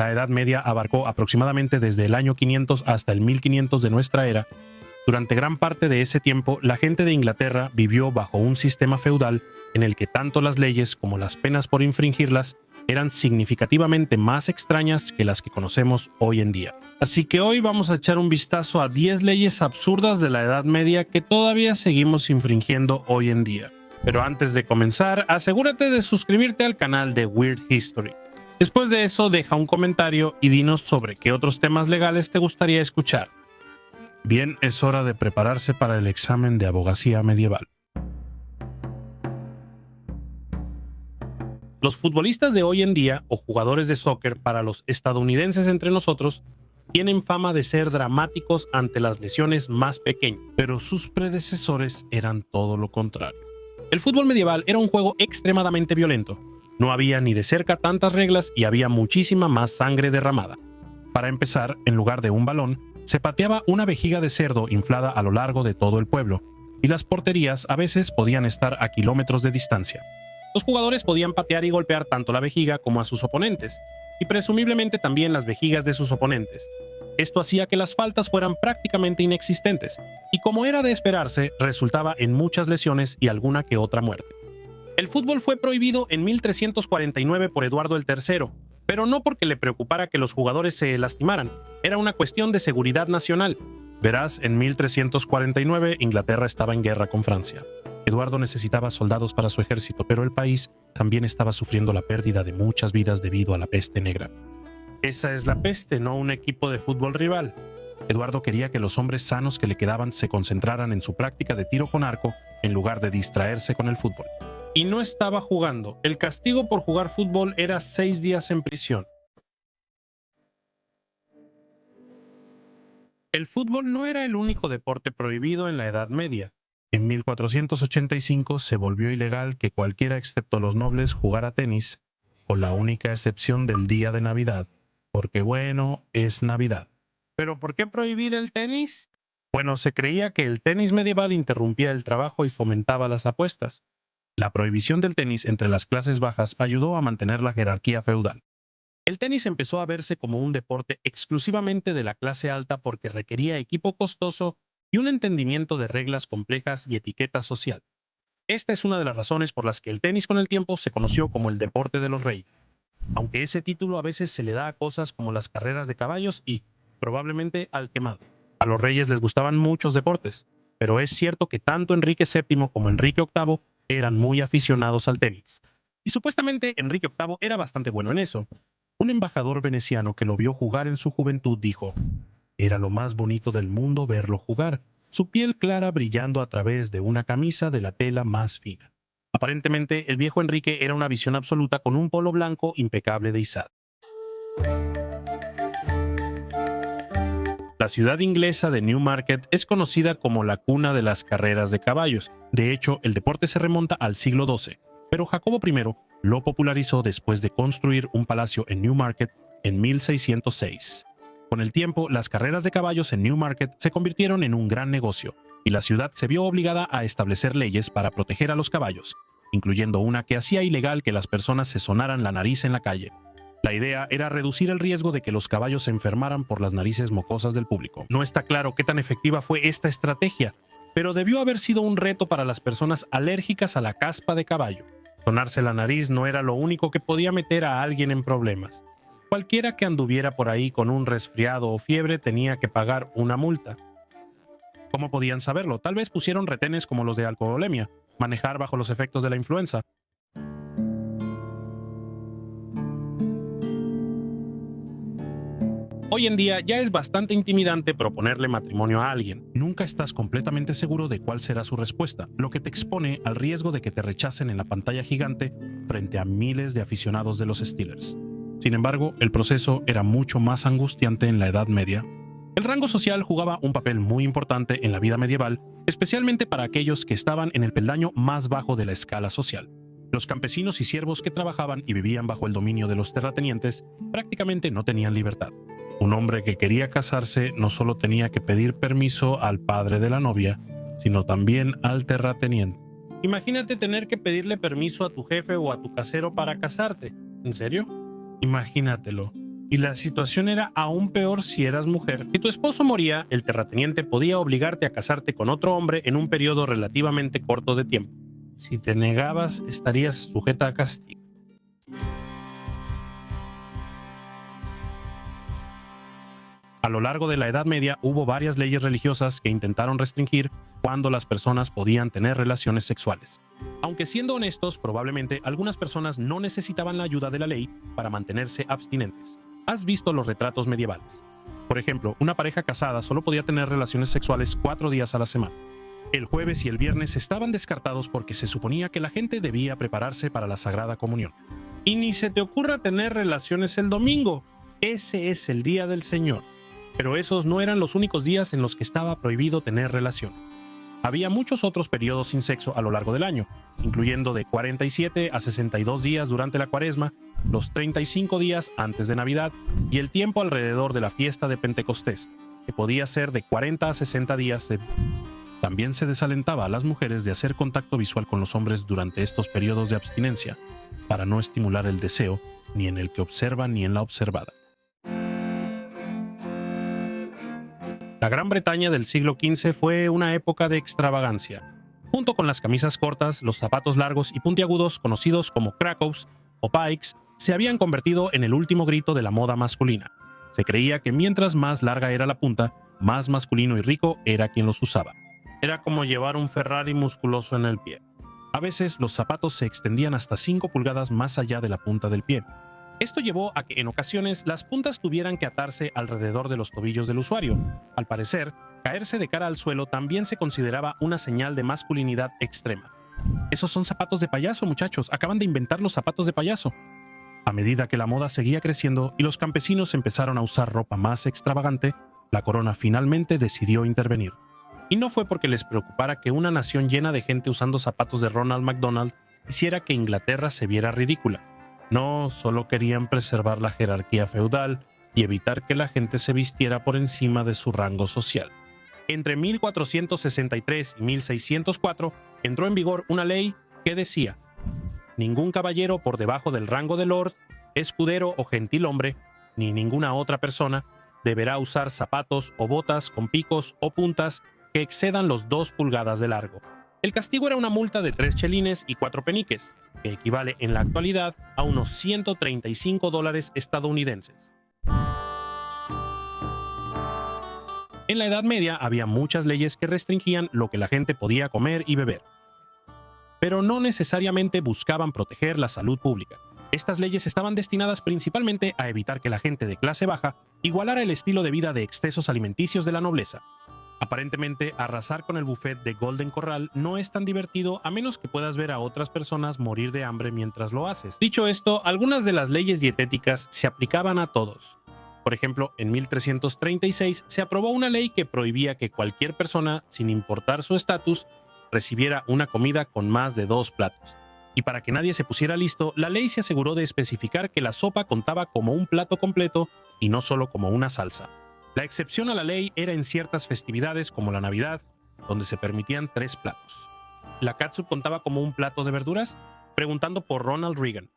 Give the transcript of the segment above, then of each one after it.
La Edad Media abarcó aproximadamente desde el año 500 hasta el 1500 de nuestra era. Durante gran parte de ese tiempo, la gente de Inglaterra vivió bajo un sistema feudal en el que tanto las leyes como las penas por infringirlas eran significativamente más extrañas que las que conocemos hoy en día. Así que hoy vamos a echar un vistazo a 10 leyes absurdas de la Edad Media que todavía seguimos infringiendo hoy en día. Pero antes de comenzar, asegúrate de suscribirte al canal de Weird History. Después de eso, deja un comentario y dinos sobre qué otros temas legales te gustaría escuchar. Bien, es hora de prepararse para el examen de abogacía medieval. Los futbolistas de hoy en día, o jugadores de soccer para los estadounidenses entre nosotros, tienen fama de ser dramáticos ante las lesiones más pequeñas, pero sus predecesores eran todo lo contrario. El fútbol medieval era un juego extremadamente violento. No había ni de cerca tantas reglas y había muchísima más sangre derramada. Para empezar, en lugar de un balón, se pateaba una vejiga de cerdo inflada a lo largo de todo el pueblo, y las porterías a veces podían estar a kilómetros de distancia. Los jugadores podían patear y golpear tanto la vejiga como a sus oponentes, y presumiblemente también las vejigas de sus oponentes. Esto hacía que las faltas fueran prácticamente inexistentes, y como era de esperarse, resultaba en muchas lesiones y alguna que otra muerte. El fútbol fue prohibido en 1349 por Eduardo el III, pero no porque le preocupara que los jugadores se lastimaran, era una cuestión de seguridad nacional. Verás, en 1349 Inglaterra estaba en guerra con Francia. Eduardo necesitaba soldados para su ejército, pero el país también estaba sufriendo la pérdida de muchas vidas debido a la peste negra. Esa es la peste, no un equipo de fútbol rival. Eduardo quería que los hombres sanos que le quedaban se concentraran en su práctica de tiro con arco en lugar de distraerse con el fútbol. Y no estaba jugando. El castigo por jugar fútbol era 6 días en prisión. El fútbol no era el único deporte prohibido en la Edad Media. En 1485 se volvió ilegal que cualquiera excepto los nobles jugara tenis, con la única excepción del día de Navidad, porque bueno, es Navidad. ¿Pero por qué prohibir el tenis? Bueno, se creía que el tenis medieval interrumpía el trabajo y fomentaba las apuestas. La prohibición del tenis entre las clases bajas ayudó a mantener la jerarquía feudal. El tenis empezó a verse como un deporte exclusivamente de la clase alta porque requería equipo costoso y un entendimiento de reglas complejas y etiqueta social. Esta es una de las razones por las que el tenis con el tiempo se conoció como el deporte de los reyes, aunque ese título a veces se le da a cosas como las carreras de caballos y, probablemente, al quemado. A los reyes les gustaban muchos deportes, pero es cierto que tanto Enrique VII como Enrique VIII eran muy aficionados al tenis. Y supuestamente Enrique VIII era bastante bueno en eso. Un embajador veneciano que lo vio jugar en su juventud dijo: «Era lo más bonito del mundo verlo jugar, su piel clara brillando a través de una camisa de la tela más fina». Aparentemente, el viejo Enrique era una visión absoluta con un polo blanco impecable de izado. La ciudad inglesa de Newmarket es conocida como la cuna de las carreras de caballos. De hecho, el deporte se remonta al siglo XII, pero Jacobo I lo popularizó después de construir un palacio en Newmarket en 1606. Con el tiempo, las carreras de caballos en Newmarket se convirtieron en un gran negocio, y la ciudad se vio obligada a establecer leyes para proteger a los caballos, incluyendo una que hacía ilegal que las personas se sonaran la nariz en la calle. La idea era reducir el riesgo de que los caballos se enfermaran por las narices mocosas del público. No está claro qué tan efectiva fue esta estrategia, pero debió haber sido un reto para las personas alérgicas a la caspa de caballo. Sonarse la nariz no era lo único que podía meter a alguien en problemas. Cualquiera que anduviera por ahí con un resfriado o fiebre tenía que pagar una multa. ¿Cómo podían saberlo? Tal vez pusieron retenes como los de alcoholemia, manejar bajo los efectos de la influenza. Hoy en día ya es bastante intimidante proponerle matrimonio a alguien. Nunca estás completamente seguro de cuál será su respuesta, lo que te expone al riesgo de que te rechacen en la pantalla gigante frente a miles de aficionados de los Steelers. Sin embargo, el proceso era mucho más angustiante en la Edad Media. El rango social jugaba un papel muy importante en la vida medieval, especialmente para aquellos que estaban en el peldaño más bajo de la escala social. Los campesinos y siervos que trabajaban y vivían bajo el dominio de los terratenientes prácticamente no tenían libertad. Un hombre que quería casarse no solo tenía que pedir permiso al padre de la novia, sino también al terrateniente. Imagínate tener que pedirle permiso a tu jefe o a tu casero para casarte. ¿En serio? Imagínatelo. Y la situación era aún peor si eras mujer. Si tu esposo moría, el terrateniente podía obligarte a casarte con otro hombre en un periodo relativamente corto de tiempo. Si te negabas, estarías sujeta a castigo. A lo largo de la Edad Media hubo varias leyes religiosas que intentaron restringir cuándo las personas podían tener relaciones sexuales. Aunque siendo honestos, probablemente algunas personas no necesitaban la ayuda de la ley para mantenerse abstinentes. ¿Has visto los retratos medievales? Por ejemplo, una pareja casada solo podía tener relaciones sexuales 4 días a la semana. El jueves y el viernes estaban descartados porque se suponía que la gente debía prepararse para la Sagrada Comunión. Y ni se te ocurra tener relaciones el domingo. Ese es el día del Señor. Pero esos no eran los únicos días en los que estaba prohibido tener relaciones. Había muchos otros periodos sin sexo a lo largo del año, incluyendo de 47 a 62 días durante la Cuaresma, los 35 días antes de Navidad y el tiempo alrededor de la fiesta de Pentecostés, que podía ser de 40 a 60 días. También se desalentaba a las mujeres de hacer contacto visual con los hombres durante estos periodos de abstinencia, para no estimular el deseo, ni en el que observa ni en la observada. La Gran Bretaña del siglo XV fue una época de extravagancia. Junto con las camisas cortas, los zapatos largos y puntiagudos conocidos como crackouts o pikes se habían convertido en el último grito de la moda masculina. Se creía que mientras más larga era la punta, más masculino y rico era quien los usaba. Era como llevar un Ferrari musculoso en el pie. A veces los zapatos se extendían hasta 5 pulgadas más allá de la punta del pie. Esto llevó a que en ocasiones las puntas tuvieran que atarse alrededor de los tobillos del usuario. Al parecer, caerse de cara al suelo también se consideraba una señal de masculinidad extrema. Esos son zapatos de payaso, muchachos. Acaban de inventar los zapatos de payaso. A medida que la moda seguía creciendo y los campesinos empezaron a usar ropa más extravagante, la corona finalmente decidió intervenir. Y no fue porque les preocupara que una nación llena de gente usando zapatos de Ronald McDonald hiciera que Inglaterra se viera ridícula. No, solo querían preservar la jerarquía feudal y evitar que la gente se vistiera por encima de su rango social. Entre 1463 y 1604 entró en vigor una ley que decía: ningún caballero por debajo del rango de lord, escudero o gentilhombre, ni ninguna otra persona, deberá usar zapatos o botas con picos o puntas que excedan los 2 pulgadas de largo. El castigo era una multa de 3 chelines y 4 peniques, que equivale en la actualidad a unos $135 estadounidenses. En la Edad Media había muchas leyes que restringían lo que la gente podía comer y beber, pero no necesariamente buscaban proteger la salud pública. Estas leyes estaban destinadas principalmente a evitar que la gente de clase baja igualara el estilo de vida de excesos alimenticios de la nobleza. Aparentemente, arrasar con el buffet de Golden Corral no es tan divertido a menos que puedas ver a otras personas morir de hambre mientras lo haces. Dicho esto, algunas de las leyes dietéticas se aplicaban a todos. Por ejemplo, en 1336 se aprobó una ley que prohibía que cualquier persona, sin importar su estatus, recibiera una comida con más de 2 platos. Y para que nadie se pusiera listo, la ley se aseguró de especificar que la sopa contaba como un plato completo y no solo como una salsa. La excepción a la ley era en ciertas festividades como la Navidad, donde se permitían 3 platos. ¿La catsup contaba como un plato de verduras? Preguntando por Ronald Reagan.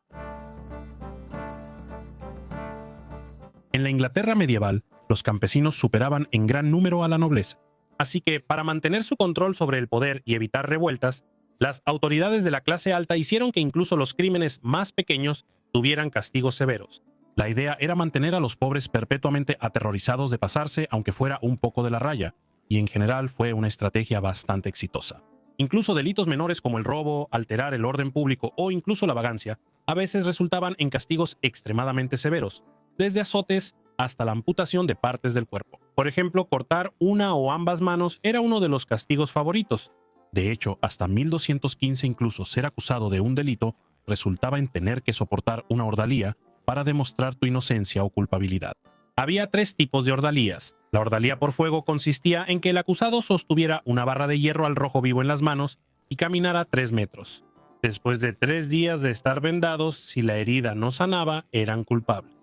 En la Inglaterra medieval, los campesinos superaban en gran número a la nobleza. Así que, para mantener su control sobre el poder y evitar revueltas, las autoridades de la clase alta hicieron que incluso los crímenes más pequeños tuvieran castigos severos. La idea era mantener a los pobres perpetuamente aterrorizados de pasarse, aunque fuera un poco de la raya, y en general fue una estrategia bastante exitosa. Incluso delitos menores como el robo, alterar el orden público o incluso la vagancia, a veces resultaban en castigos extremadamente severos, desde azotes hasta la amputación de partes del cuerpo. Por ejemplo, cortar una o ambas manos era uno de los castigos favoritos. De hecho, hasta 1215 incluso ser acusado de un delito resultaba en tener que soportar una ordalía para demostrar tu inocencia o culpabilidad. Había 3 tipos de ordalías. La ordalía por fuego consistía en que el acusado sostuviera una barra de hierro al rojo vivo en las manos y caminara 3 metros. Después de 3 días de estar vendados, si la herida no sanaba, eran culpables.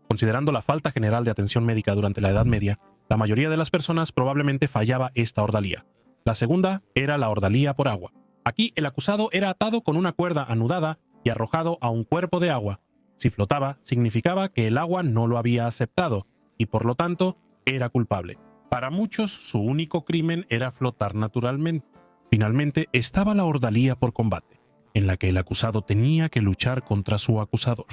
Considerando la falta general de atención médica durante la Edad Media, la mayoría de las personas probablemente fallaba esta ordalía. La segunda era la ordalía por agua. Aquí el acusado era atado con una cuerda anudada y arrojado a un cuerpo de agua. Si flotaba, significaba que el agua no lo había aceptado y por lo tanto era culpable. Para muchos, su único crimen era flotar naturalmente. Finalmente, estaba la ordalía por combate, en la que el acusado tenía que luchar contra su acusador.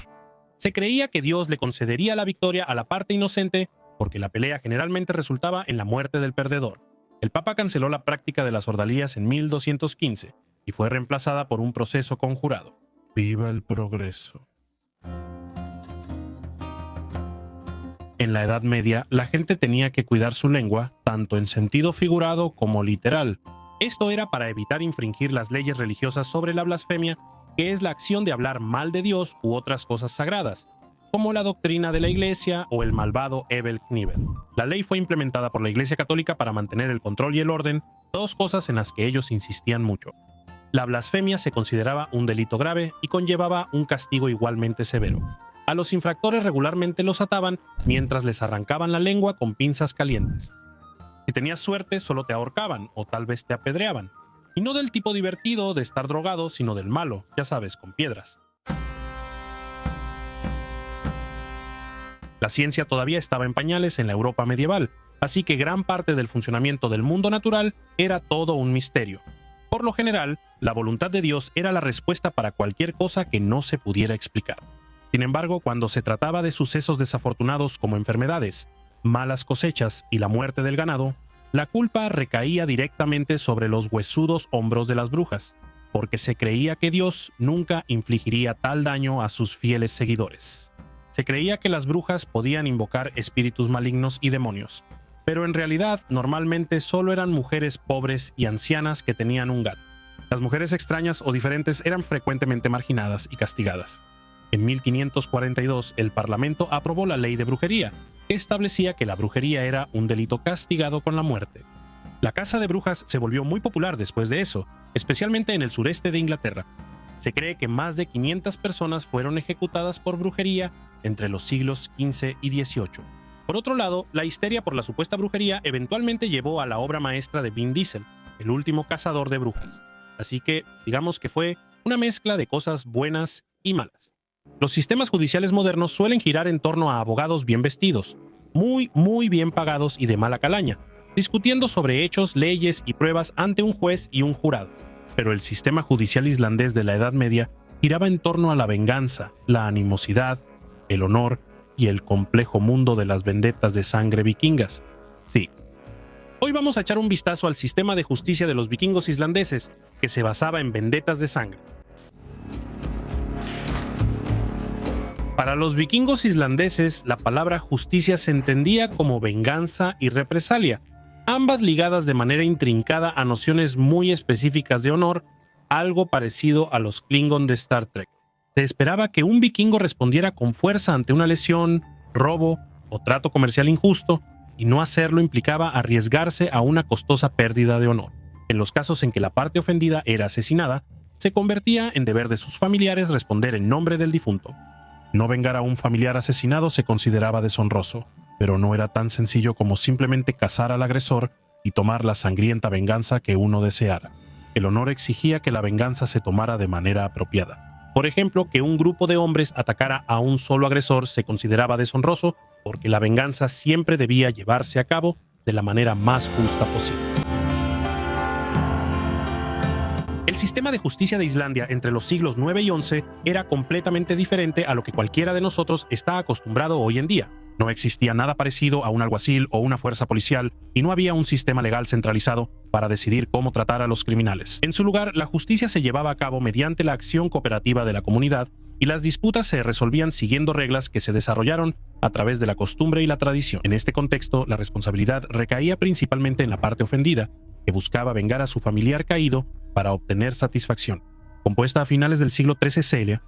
Se creía que Dios le concedería la victoria a la parte inocente porque la pelea generalmente resultaba en la muerte del perdedor. El Papa canceló la práctica de las ordalías en 1215 y fue reemplazada por un proceso conjurado. ¡Viva el progreso! En la Edad Media, la gente tenía que cuidar su lengua, tanto en sentido figurado como literal. Esto era para evitar infringir las leyes religiosas sobre la blasfemia, que es la acción de hablar mal de Dios u otras cosas sagradas, como la doctrina de la Iglesia o el malvado Evel Knievel. La ley fue implementada por la Iglesia Católica para mantener el control y el orden, dos cosas en las que ellos insistían mucho. La blasfemia se consideraba un delito grave y conllevaba un castigo igualmente severo. A los infractores regularmente los ataban mientras les arrancaban la lengua con pinzas calientes. Si tenías suerte, solo te ahorcaban o tal vez te apedreaban. Y no del tipo divertido de estar drogado, sino del malo, ya sabes, con piedras. La ciencia todavía estaba en pañales en la Europa medieval, así que gran parte del funcionamiento del mundo natural era todo un misterio. Por lo general, la voluntad de Dios era la respuesta para cualquier cosa que no se pudiera explicar. Sin embargo, cuando se trataba de sucesos desafortunados como enfermedades, malas cosechas y la muerte del ganado, la culpa recaía directamente sobre los huesudos hombros de las brujas, porque se creía que Dios nunca infligiría tal daño a sus fieles seguidores. Se creía que las brujas podían invocar espíritus malignos y demonios, pero en realidad normalmente solo eran mujeres pobres y ancianas que tenían un gato. Las mujeres extrañas o diferentes eran frecuentemente marginadas y castigadas. En 1542, el Parlamento aprobó la ley de brujería, que establecía que la brujería era un delito castigado con la muerte. La caza de brujas se volvió muy popular después de eso, especialmente en el sureste de Inglaterra. Se cree que más de 500 personas fueron ejecutadas por brujería entre los siglos XV y XVIII. Por otro lado, la histeria por la supuesta brujería eventualmente llevó a la obra maestra de Vin Diesel, El último cazador de brujas. Así que, digamos que fue una mezcla de cosas buenas y malas. Los sistemas judiciales modernos suelen girar en torno a abogados bien vestidos, muy bien pagados y de mala calaña, discutiendo sobre hechos, leyes y pruebas ante un juez y un jurado. Pero el sistema judicial islandés de la Edad Media giraba en torno a la venganza, la animosidad, el honor y el complejo mundo de las vendetas de sangre vikingas. Sí. Hoy vamos a echar un vistazo al sistema de justicia de los vikingos islandeses, que se basaba en vendetas de sangre. Para los vikingos islandeses, la palabra justicia se entendía como venganza y represalia, ambas ligadas de manera intrincada a nociones muy específicas de honor, algo parecido a los Klingon de Star Trek. Se esperaba que un vikingo respondiera con fuerza ante una lesión, robo o trato comercial injusto, y no hacerlo implicaba arriesgarse a una costosa pérdida de honor. En los casos en que la parte ofendida era asesinada, se convertía en deber de sus familiares responder en nombre del difunto. No vengar a un familiar asesinado se consideraba deshonroso, pero no era tan sencillo como simplemente cazar al agresor y tomar la sangrienta venganza que uno deseara. El honor exigía que la venganza se tomara de manera apropiada. Por ejemplo, que un grupo de hombres atacara a un solo agresor se consideraba deshonroso porque la venganza siempre debía llevarse a cabo de la manera más justa posible. El sistema de justicia de Islandia entre los siglos IX y XI era completamente diferente a lo que cualquiera de nosotros está acostumbrado hoy en día. No existía nada parecido a un alguacil o una fuerza policial y no había un sistema legal centralizado para decidir cómo tratar a los criminales. En su lugar, la justicia se llevaba a cabo mediante la acción cooperativa de la comunidad y las disputas se resolvían siguiendo reglas que se desarrollaron a través de la costumbre y la tradición. En este contexto, la responsabilidad recaía principalmente en la parte ofendida, que buscaba vengar a su familiar caído para obtener satisfacción. Compuesta a finales del siglo XIII Celia,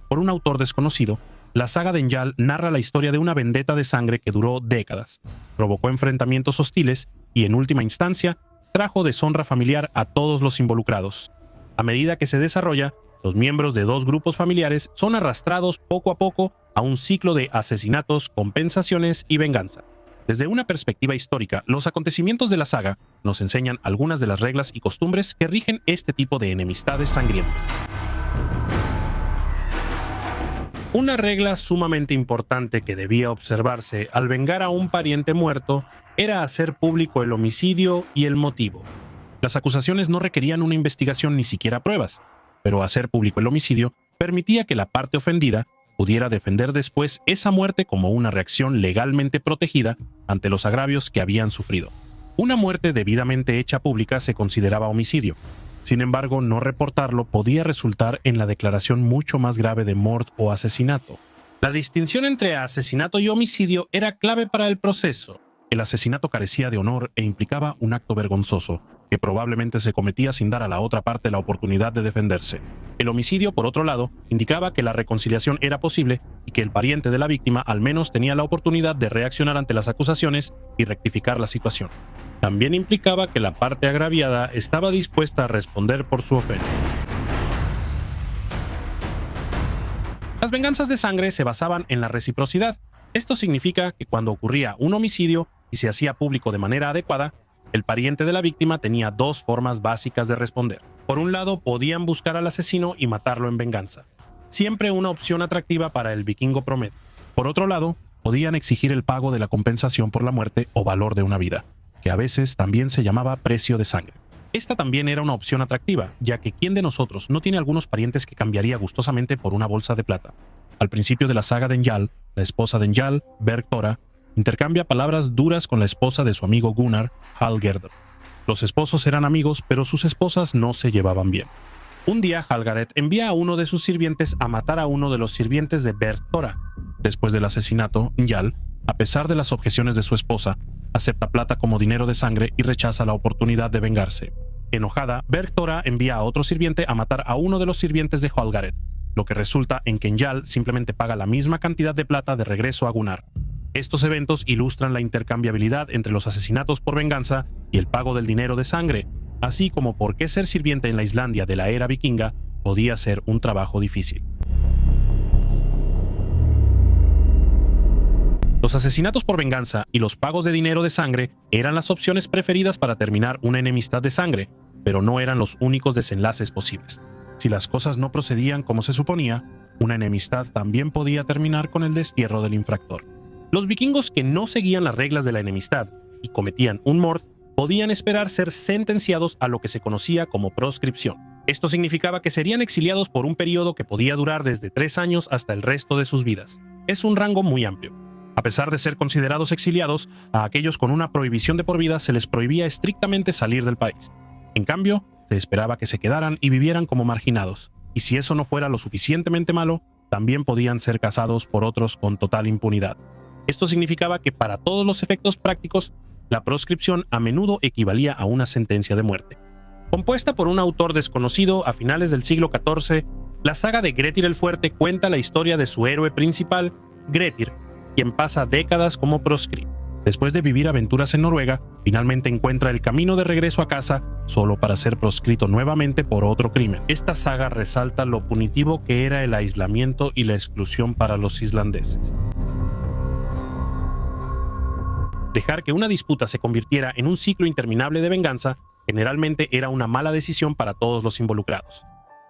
por un autor desconocido, la saga de Njal narra la historia de una vendetta de sangre que duró décadas, provocó enfrentamientos hostiles y, en última instancia, trajo deshonra familiar a todos los involucrados. A medida que se desarrolla, los miembros de dos grupos familiares son arrastrados poco a poco a un ciclo de asesinatos, compensaciones y venganza. Desde una perspectiva histórica, los acontecimientos de la saga nos enseñan algunas de las reglas y costumbres que rigen este tipo de enemistades sangrientas. Una regla sumamente importante que debía observarse al vengar a un pariente muerto era hacer público el homicidio y el motivo. Las acusaciones no requerían una investigación ni siquiera pruebas, pero hacer público el homicidio permitía que la parte ofendida pudiera defender después esa muerte como una reacción legalmente protegida ante los agravios que habían sufrido. Una muerte debidamente hecha pública se consideraba homicidio. Sin embargo, no reportarlo podía resultar en la declaración mucho más grave de mort o asesinato. La distinción entre asesinato y homicidio era clave para el proceso. El asesinato carecía de honor e implicaba un acto vergonzoso, que probablemente se cometía sin dar a la otra parte la oportunidad de defenderse. El homicidio, por otro lado, indicaba que la reconciliación era posible y que el pariente de la víctima al menos tenía la oportunidad de reaccionar ante las acusaciones y rectificar la situación. También implicaba que la parte agraviada estaba dispuesta a responder por su ofensa. Las venganzas de sangre se basaban en la reciprocidad. Esto significa que cuando ocurría un homicidio y se hacía público de manera adecuada, el pariente de la víctima tenía dos formas básicas de responder. Por un lado, podían buscar al asesino y matarlo en venganza, siempre una opción atractiva para el vikingo promedio. Por otro lado, podían exigir el pago de la compensación por la muerte o valor de una vida, que a veces también se llamaba precio de sangre. Esta también era una opción atractiva, ya que ¿quién de nosotros no tiene algunos parientes que cambiaría gustosamente por una bolsa de plata? Al principio de la saga de Njal, la esposa de Njal, Bergthora, intercambia palabras duras con la esposa de su amigo Gunnar, Hallgerdur. Los esposos eran amigos, pero sus esposas no se llevaban bien. Un día, Hallgareth envía a uno de sus sirvientes a matar a uno de los sirvientes de Bergthora. Después del asesinato, Njal, a pesar de las objeciones de su esposa, acepta plata como dinero de sangre y rechaza la oportunidad de vengarse. Enojada, Bergthora envía a otro sirviente a matar a uno de los sirvientes de Hallgareth, lo que resulta en que Njal simplemente paga la misma cantidad de plata de regreso a Gunnar. Estos eventos ilustran la intercambiabilidad entre los asesinatos por venganza y el pago del dinero de sangre, así como por qué ser sirviente en la Islandia de la era vikinga podía ser un trabajo difícil. Los asesinatos por venganza y los pagos de dinero de sangre eran las opciones preferidas para terminar una enemistad de sangre, pero no eran los únicos desenlaces posibles. Si las cosas no procedían como se suponía, una enemistad también podía terminar con el destierro del infractor. Los vikingos que no seguían las reglas de la enemistad y cometían un mord podían esperar ser sentenciados a lo que se conocía como proscripción. Esto significaba que serían exiliados por un periodo que podía durar desde 3 años hasta el resto de sus vidas. Es un rango muy amplio. A pesar de ser considerados exiliados, a aquellos con una prohibición de por vida se les prohibía estrictamente salir del país. En cambio, se esperaba que se quedaran y vivieran como marginados, y si eso no fuera lo suficientemente malo, también podían ser cazados por otros con total impunidad. Esto significaba que para todos los efectos prácticos, la proscripción a menudo equivalía a una sentencia de muerte. Compuesta por un autor desconocido a finales del siglo XIV, la saga de Grettir el Fuerte cuenta la historia de su héroe principal, Grettir, quien pasa décadas como proscrito. Después de vivir aventuras en Noruega, finalmente encuentra el camino de regreso a casa solo para ser proscrito nuevamente por otro crimen. Esta saga resalta lo punitivo que era el aislamiento y la exclusión para los islandeses. Dejar que una disputa se convirtiera en un ciclo interminable de venganza generalmente era una mala decisión para todos los involucrados.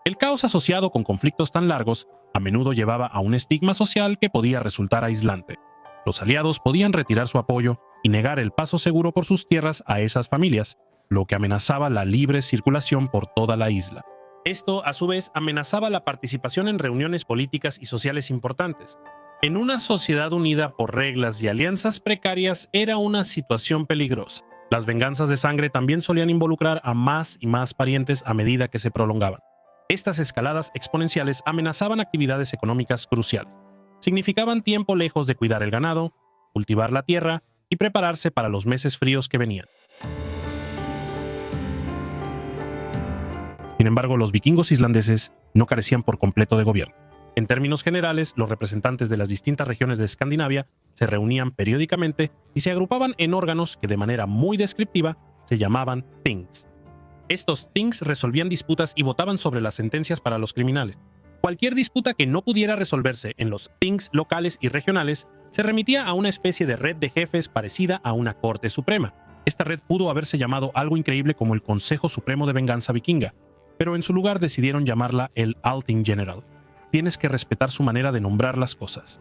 El caos asociado con conflictos tan largos a menudo llevaba a un estigma social que podía resultar aislante. Los aliados podían retirar su apoyo y negar el paso seguro por sus tierras a esas familias, lo que amenazaba la libre circulación por toda la isla. Esto, a su vez, amenazaba la participación en reuniones políticas y sociales importantes. En una sociedad unida por reglas y alianzas precarias era una situación peligrosa. Las venganzas de sangre también solían involucrar a más y más parientes a medida que se prolongaban. Estas escaladas exponenciales amenazaban actividades económicas cruciales. Significaban tiempo lejos de cuidar el ganado, cultivar la tierra y prepararse para los meses fríos que venían. Sin embargo, los vikingos islandeses no carecían por completo de gobierno. En términos generales, los representantes de las distintas regiones de Escandinavia se reunían periódicamente y se agrupaban en órganos que de manera muy descriptiva se llamaban things. Estos things resolvían disputas y votaban sobre las sentencias para los criminales. Cualquier disputa que no pudiera resolverse en los things locales y regionales se remitía a una especie de red de jefes parecida a una corte suprema. Esta red pudo haberse llamado algo increíble como el Consejo Supremo de Venganza Vikinga, pero en su lugar decidieron llamarla el Althing General. tienes que respetar su manera de nombrar las cosas.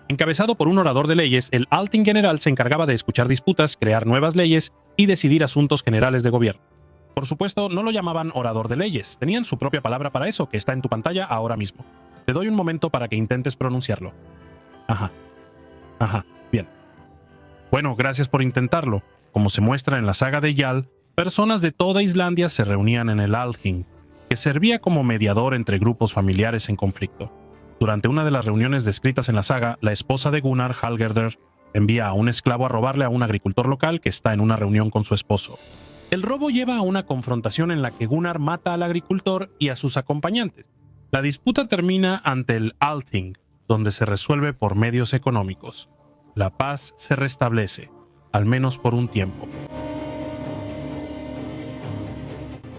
Encabezado por un orador de leyes, el Althing General se encargaba de escuchar disputas, crear nuevas leyes y decidir asuntos generales de gobierno. Por supuesto, no lo llamaban orador de leyes, tenían su propia palabra para eso, que está en tu pantalla ahora mismo. Te doy un momento para que intentes pronunciarlo. Ajá, bien. Bueno, gracias por intentarlo. Como se muestra en la saga de Jarl, personas de toda Islandia se reunían en el Althing, que servía como mediador entre grupos familiares en conflicto. Durante una de las reuniones descritas en la saga, la esposa de Gunnar, Hallgerder, envía a un esclavo a robarle a un agricultor local que está en una reunión con su esposo. El robo lleva a una confrontación en la que Gunnar mata al agricultor y a sus acompañantes. La disputa termina ante el Althing, donde se resuelve por medios económicos. La paz se restablece, al menos por un tiempo.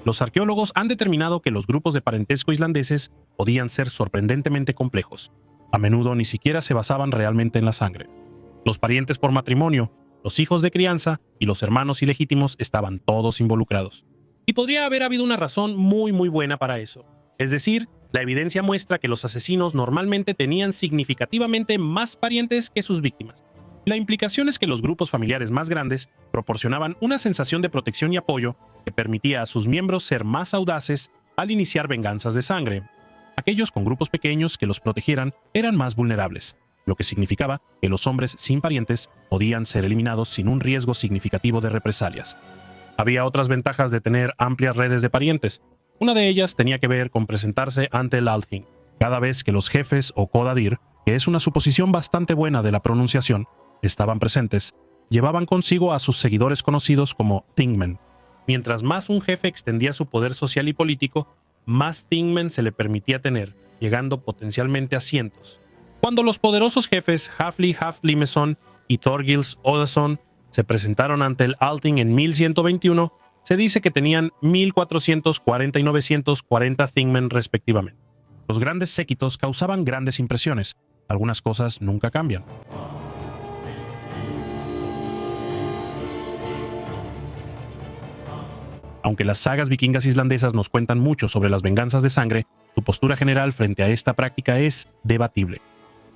Los arqueólogos han determinado que los grupos de parentesco islandeses podían ser sorprendentemente complejos. A menudo ni siquiera se basaban realmente en la sangre. Los parientes por matrimonio, los hijos de crianza y los hermanos ilegítimos estaban todos involucrados. Y podría haber habido una razón muy buena para eso. Es decir, la evidencia muestra que los asesinos normalmente tenían significativamente más parientes que sus víctimas. La implicación es que los grupos familiares más grandes proporcionaban una sensación de protección y apoyo que permitía a sus miembros ser más audaces al iniciar venganzas de sangre. Aquellos con grupos pequeños que los protegieran eran más vulnerables, lo que significaba que los hombres sin parientes podían ser eliminados sin un riesgo significativo de represalias. Había otras ventajas de tener amplias redes de parientes. Una de ellas tenía que ver con presentarse ante el Althing. Cada vez que los jefes o Kodadir, que es una suposición bastante buena de la pronunciación, estaban presentes, llevaban consigo a sus seguidores conocidos como Thingmen. Mientras más un jefe extendía su poder social y político, más Thingmen se le permitía tener, llegando potencialmente a cientos. Cuando los poderosos jefes Hafli Haflimason y Thorgils Odason se presentaron ante el Althing en 1121, se dice que tenían 1440 y 940 Thingmen respectivamente. Los grandes séquitos causaban grandes impresiones. Algunas cosas nunca cambian. Aunque las sagas vikingas islandesas nos cuentan mucho sobre las venganzas de sangre, su postura general frente a esta práctica es debatible.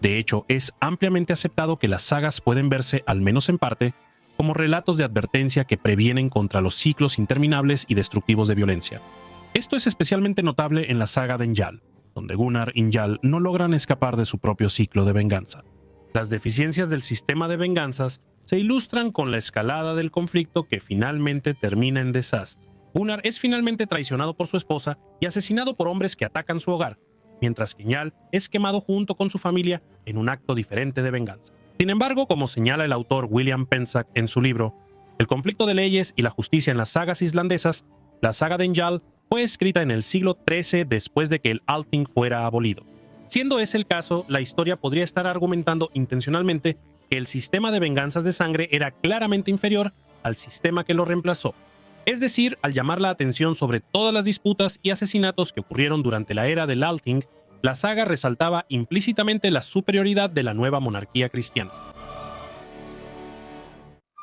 De hecho, es ampliamente aceptado que las sagas pueden verse, al menos en parte, como relatos de advertencia que previenen contra los ciclos interminables y destructivos de violencia. Esto es especialmente notable en la saga de Njal, donde Gunnar y Njal no logran escapar de su propio ciclo de venganza. Las deficiencias del sistema de venganzas se ilustran con la escalada del conflicto que finalmente termina en desastre. Gunnar es finalmente traicionado por su esposa y asesinado por hombres que atacan su hogar, mientras que Njal es quemado junto con su familia en un acto diferente de venganza. Sin embargo, como señala el autor William Pensac en su libro El conflicto de leyes y la justicia en las sagas islandesas, la saga de Njal fue escrita en el siglo XIII después de que el Althing fuera abolido. Siendo ese el caso, la historia podría estar argumentando intencionalmente que el sistema de venganzas de sangre era claramente inferior al sistema que lo reemplazó. Es decir, al llamar la atención sobre todas las disputas y asesinatos que ocurrieron durante la era del Althing, la saga resaltaba implícitamente la superioridad de la nueva monarquía cristiana.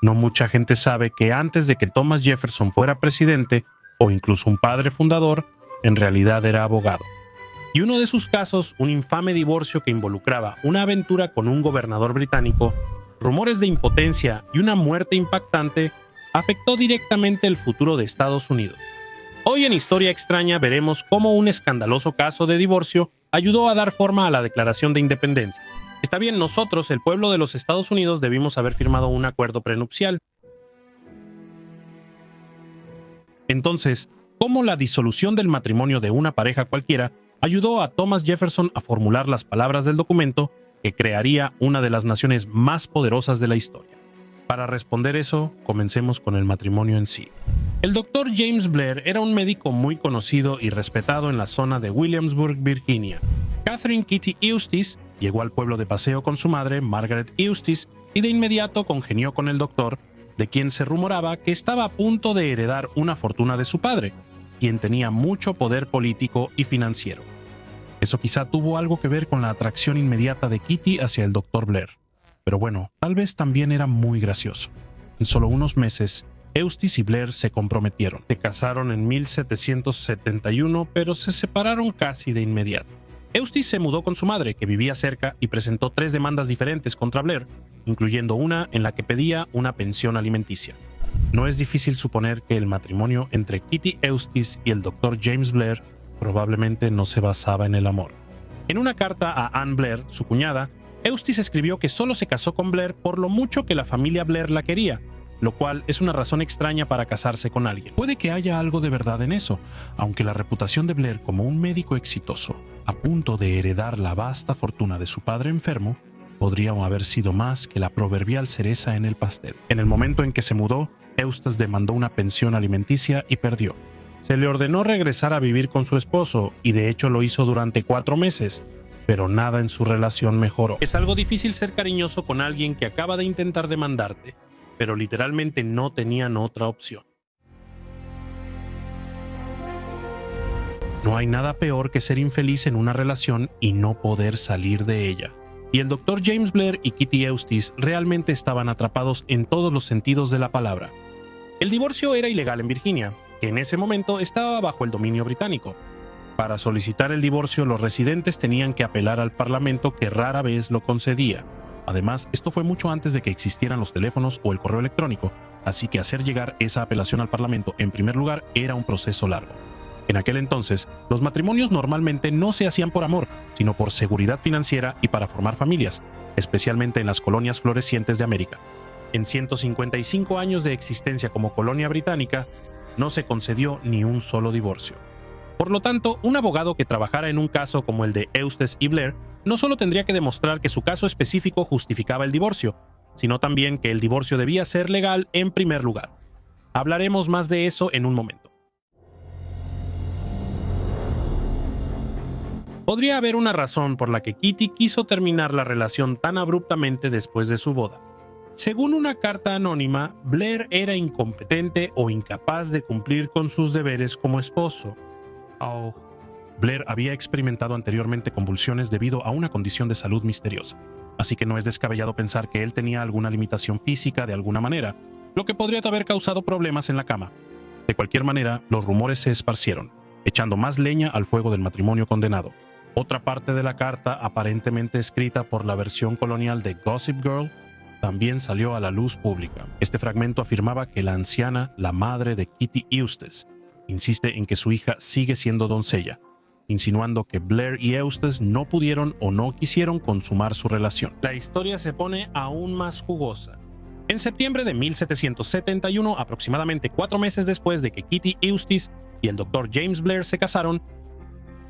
No mucha gente sabe que antes de que Thomas Jefferson fuera presidente, o incluso un padre fundador, en realidad era abogado. Y uno de sus casos, un infame divorcio que involucraba una aventura con un gobernador británico, rumores de impotencia y una muerte impactante, afectó directamente el futuro de Estados Unidos. Hoy en Historia Extraña veremos cómo un escandaloso caso de divorcio ayudó a dar forma a la Declaración de Independencia. Está bien, nosotros, el pueblo de los Estados Unidos, debimos haber firmado un acuerdo prenupcial. Entonces, ¿cómo la disolución del matrimonio de una pareja cualquiera ayudó a Thomas Jefferson a formular las palabras del documento que crearía una de las naciones más poderosas de la historia? Para responder eso, comencemos con el matrimonio en sí. El Dr. James Blair era un médico muy conocido y respetado en la zona de Williamsburg, Virginia. Catherine Kitty Eustace llegó al pueblo de paseo con su madre, Margaret Eustace, y de inmediato congenió con el doctor, de quien se rumoraba que estaba a punto de heredar una fortuna de su padre, quien tenía mucho poder político y financiero. Eso quizá tuvo algo que ver con la atracción inmediata de Kitty hacia el Dr. Blair. Pero bueno, tal vez también era muy gracioso. En solo unos meses, Eustace y Blair se comprometieron. Se casaron en 1771, pero se separaron casi de inmediato. Eustace se mudó con su madre, que vivía cerca, y presentó 3 demandas diferentes contra Blair, incluyendo una en la que pedía una pensión alimenticia. No es difícil suponer que el matrimonio entre Kitty Eustace y el Dr. James Blair probablemente no se basaba en el amor. En una carta a Anne Blair, su cuñada, Eustace escribió que solo se casó con Blair por lo mucho que la familia Blair la quería, lo cual es una razón extraña para casarse con alguien. Puede que haya algo de verdad en eso, aunque la reputación de Blair como un médico exitoso, a punto de heredar la vasta fortuna de su padre enfermo, podría haber sido más que la proverbial cereza en el pastel. En el momento en que se mudó, Eustace demandó una pensión alimenticia y perdió. Se le ordenó regresar a vivir con su esposo, y de hecho lo hizo durante 4 meses, pero nada en su relación mejoró. Es algo difícil ser cariñoso con alguien que acaba de intentar demandarte, pero literalmente no tenían otra opción. No hay nada peor que ser infeliz en una relación y no poder salir de ella. Y el Dr. James Blair y Kitty Eustace realmente estaban atrapados en todos los sentidos de la palabra. El divorcio era ilegal en Virginia, que en ese momento estaba bajo el dominio británico. Para solicitar el divorcio, los residentes tenían que apelar al Parlamento, que rara vez lo concedía. Además, esto fue mucho antes de que existieran los teléfonos o el correo electrónico, así que hacer llegar esa apelación al Parlamento en primer lugar era un proceso largo. En aquel entonces, los matrimonios normalmente no se hacían por amor, sino por seguridad financiera y para formar familias, especialmente en las colonias florecientes de América. En 155 años de existencia como colonia británica, no se concedió ni un solo divorcio. Por lo tanto, un abogado que trabajara en un caso como el de Eustace y Blair no solo tendría que demostrar que su caso específico justificaba el divorcio, sino también que el divorcio debía ser legal en primer lugar. Hablaremos más de eso en un momento. Podría haber una razón por la que Kitty quiso terminar la relación tan abruptamente después de su boda. Según una carta anónima, Blair era incompetente o incapaz de cumplir con sus deberes como esposo. Blair había experimentado anteriormente convulsiones debido a una condición de salud misteriosa, así que no es descabellado pensar que él tenía alguna limitación física de alguna manera, lo que podría haber causado problemas en la cama. De cualquier manera, los rumores se esparcieron, echando más leña al fuego del matrimonio condenado. Otra parte de la carta, aparentemente escrita por la versión colonial de Gossip Girl, también salió a la luz pública. Este fragmento afirmaba que la anciana, la madre de Kitty Eustace, insiste en que su hija sigue siendo doncella, insinuando que Blair y Eustace no pudieron o no quisieron consumar su relación. La historia se pone aún más jugosa. En septiembre de 1771, aproximadamente 4 meses después de que Kitty Eustace y el Dr. James Blair se casaron,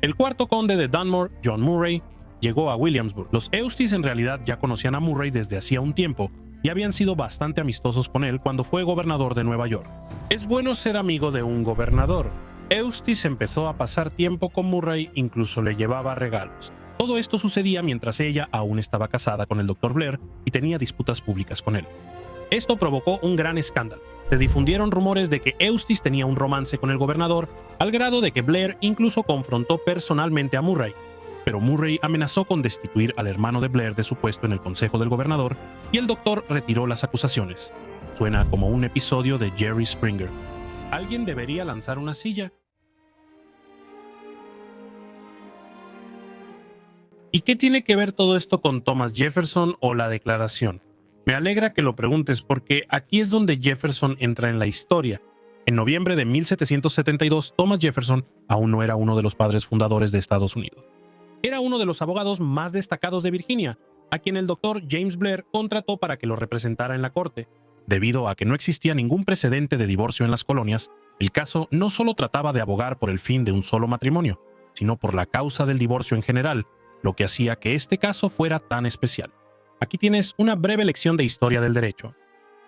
el cuarto conde de Dunmore, John Murray, llegó a Williamsburg. Los Eustace en realidad ya conocían a Murray desde hacía un tiempo y habían sido bastante amistosos con él cuando fue gobernador de Nueva York. Es bueno ser amigo de un gobernador. Eustace empezó a pasar tiempo con Murray, incluso le llevaba regalos. Todo esto sucedía mientras ella aún estaba casada con el Dr. Blair y tenía disputas públicas con él. Esto provocó un gran escándalo. Se difundieron rumores de que Eustace tenía un romance con el gobernador, al grado de que Blair incluso confrontó personalmente a Murray. Pero Murray amenazó con destituir al hermano de Blair de su puesto en el consejo del gobernador y el doctor retiró las acusaciones. Suena como un episodio de Jerry Springer. ¿Alguien debería lanzar una silla? ¿Y qué tiene que ver todo esto con Thomas Jefferson o la Declaración? Me alegra que lo preguntes porque aquí es donde Jefferson entra en la historia. En noviembre de 1772, Thomas Jefferson aún no era uno de los padres fundadores de Estados Unidos. Era uno de los abogados más destacados de Virginia, a quien el Dr. James Blair contrató para que lo representara en la corte. Debido a que no existía ningún precedente de divorcio en las colonias, el caso no solo trataba de abogar por el fin de un solo matrimonio, sino por la causa del divorcio en general, lo que hacía que este caso fuera tan especial. Aquí tienes una breve lección de historia del derecho.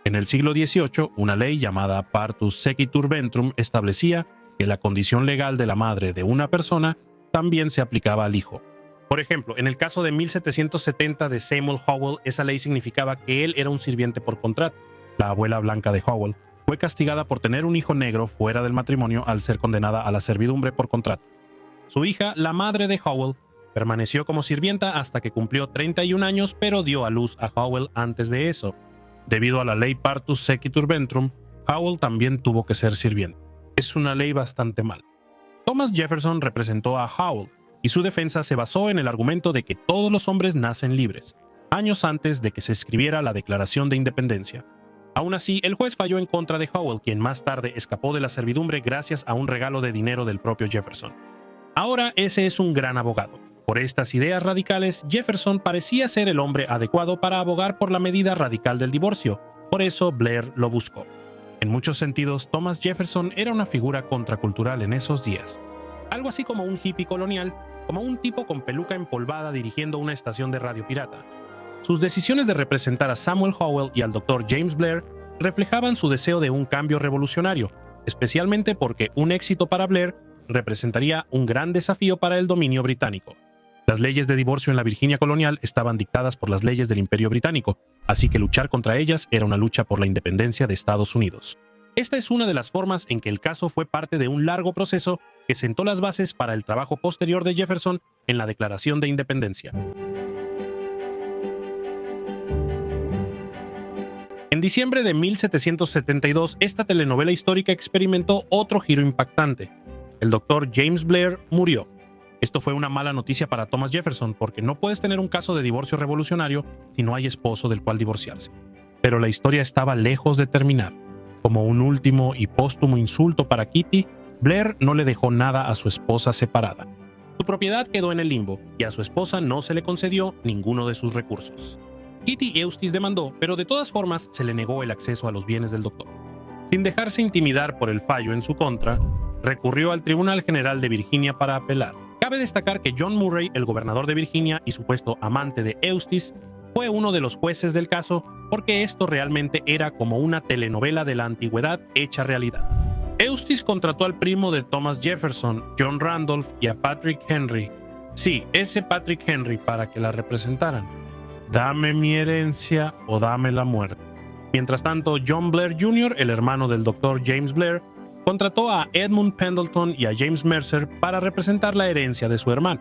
En el siglo XVIII, una ley llamada Partus Sequitur Ventrum establecía que la condición legal de la madre de una persona también se aplicaba al hijo. Por ejemplo, en el caso de 1770 de Samuel Howell, esa ley significaba que él era un sirviente por contrato. La abuela blanca de Howell fue castigada por tener un hijo negro fuera del matrimonio al ser condenada a la servidumbre por contrato. Su hija, la madre de Howell, permaneció como sirvienta hasta que cumplió 31 años, pero dio a luz a Howell antes de eso. Debido a la ley Partus Sequitur Ventrum, Howell también tuvo que ser sirviente. Es una ley bastante mala. Thomas Jefferson representó a Howell, y su defensa se basó en el argumento de que todos los hombres nacen libres, años antes de que se escribiera la Declaración de Independencia. Aún así, el juez falló en contra de Howell, quien más tarde escapó de la servidumbre gracias a un regalo de dinero del propio Jefferson. Ahora ese es un gran abogado. Por estas ideas radicales, Jefferson parecía ser el hombre adecuado para abogar por la medida radical del divorcio. Por eso Blair lo buscó. En muchos sentidos, Thomas Jefferson era una figura contracultural en esos días. Algo así como un hippie colonial, como un tipo con peluca empolvada dirigiendo una estación de radio pirata. Sus decisiones de representar a Samuel Howell y al Dr. James Blair reflejaban su deseo de un cambio revolucionario, especialmente porque un éxito para Blair representaría un gran desafío para el dominio británico. Las leyes de divorcio en la Virginia colonial estaban dictadas por las leyes del Imperio Británico, así que luchar contra ellas era una lucha por la independencia de Estados Unidos. Esta es una de las formas en que el caso fue parte de un largo proceso que sentó las bases para el trabajo posterior de Jefferson en la Declaración de Independencia. En diciembre de 1772, esta telenovela histórica experimentó otro giro impactante. El Dr. James Blair murió. Esto fue una mala noticia para Thomas Jefferson, porque no puedes tener un caso de divorcio revolucionario si no hay esposo del cual divorciarse. Pero la historia estaba lejos de terminar. Como un último y póstumo insulto para Kitty, Blair no le dejó nada a su esposa separada. Su propiedad quedó en el limbo, y a su esposa no se le concedió ninguno de sus recursos. Kitty Eustace demandó, pero de todas formas se le negó el acceso a los bienes del doctor. Sin dejarse intimidar por el fallo en su contra, recurrió al Tribunal General de Virginia para apelar. Cabe destacar que John Murray, el gobernador de Virginia y supuesto amante de Eustace, fue uno de los jueces del caso porque esto realmente era como una telenovela de la antigüedad hecha realidad. Eustace contrató al primo de Thomas Jefferson, John Randolph, y a Patrick Henry. Sí, ese Patrick Henry, para que la representaran. Dame mi herencia o dame la muerte. Mientras tanto, John Blair Jr., el hermano del Dr. James Blair, contrató a Edmund Pendleton y a James Mercer para representar la herencia de su hermano.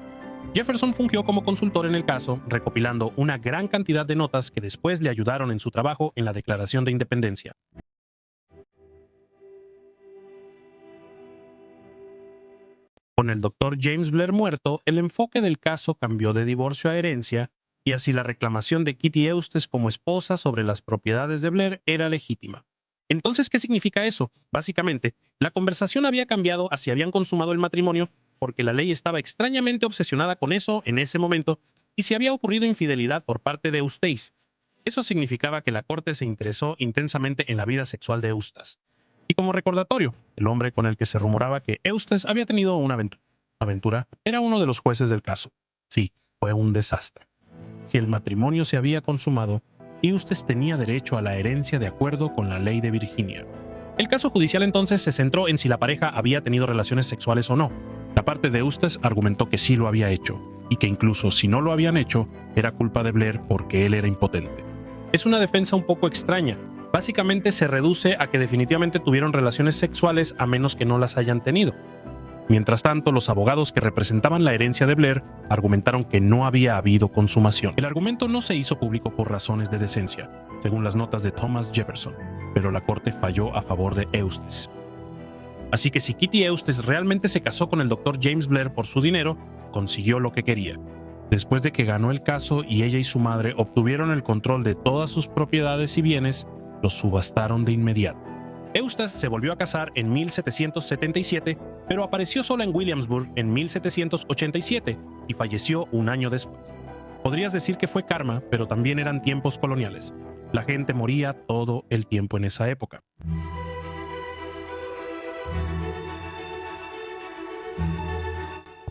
Jefferson fungió como consultor en el caso, recopilando una gran cantidad de notas que después le ayudaron en su trabajo en la Declaración de Independencia. Con el Dr. James Blair muerto, el enfoque del caso cambió de divorcio a herencia, y así la reclamación de Kitty Eustace como esposa sobre las propiedades de Blair era legítima. Entonces, ¿qué significa eso? Básicamente, la conversación había cambiado a si habían consumado el matrimonio porque la ley estaba extrañamente obsesionada con eso en ese momento y si había ocurrido infidelidad por parte de Eustace. Eso significaba que la corte se interesó intensamente en la vida sexual de Eustace. Y como recordatorio, el hombre con el que se rumoraba que Eustace había tenido una aventura era uno de los jueces del caso. Sí, fue un desastre. Si el matrimonio se había consumado, Eustace tenía derecho a la herencia de acuerdo con la ley de Virginia. El caso judicial entonces se centró en si la pareja había tenido relaciones sexuales o no. La parte de Eustace argumentó que sí lo había hecho, y que incluso si no lo habían hecho, era culpa de Blair porque él era impotente. Es una defensa un poco extraña. Básicamente se reduce a que definitivamente tuvieron relaciones sexuales a menos que no las hayan tenido. Mientras tanto, los abogados que representaban la herencia de Blair argumentaron que no había habido consumación. El argumento no se hizo público por razones de decencia, según las notas de Thomas Jefferson, pero la corte falló a favor de Eustace. Así que si Kitty Eustace realmente se casó con el Dr. James Blair por su dinero, consiguió lo que quería. Después de que ganó el caso y ella y su madre obtuvieron el control de todas sus propiedades y bienes, los subastaron de inmediato. Eustace se volvió a casar en 1777, pero apareció sola en Williamsburg en 1787 y falleció un año después. Podrías decir que fue karma, pero también eran tiempos coloniales. La gente moría todo el tiempo en esa época.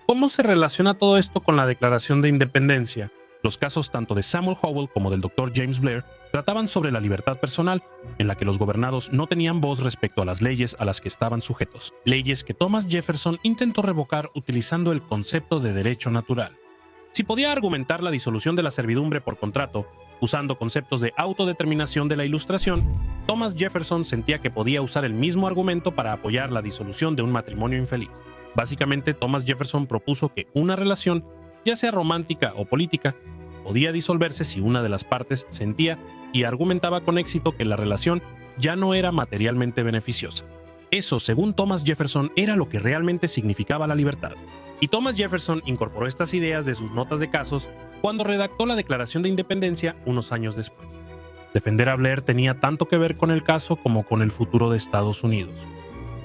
¿Cómo se relaciona todo esto con la Declaración de Independencia? Los casos tanto de Samuel Howell como del Dr. James Blair trataban sobre la libertad personal, en la que los gobernados no tenían voz respecto a las leyes a las que estaban sujetos, leyes que Thomas Jefferson intentó revocar utilizando el concepto de derecho natural. Si podía argumentar la disolución de la servidumbre por contrato, usando conceptos de autodeterminación de la Ilustración, Thomas Jefferson sentía que podía usar el mismo argumento para apoyar la disolución de un matrimonio infeliz. Básicamente, Thomas Jefferson propuso que una relación, ya sea romántica o política, podía disolverse si una de las partes sentía y argumentaba con éxito que la relación ya no era materialmente beneficiosa. Eso, según Thomas Jefferson, era lo que realmente significaba la libertad. Y Thomas Jefferson incorporó estas ideas de sus notas de casos cuando redactó la Declaración de Independencia unos años después. Defender a Blair tenía tanto que ver con el caso como con el futuro de Estados Unidos.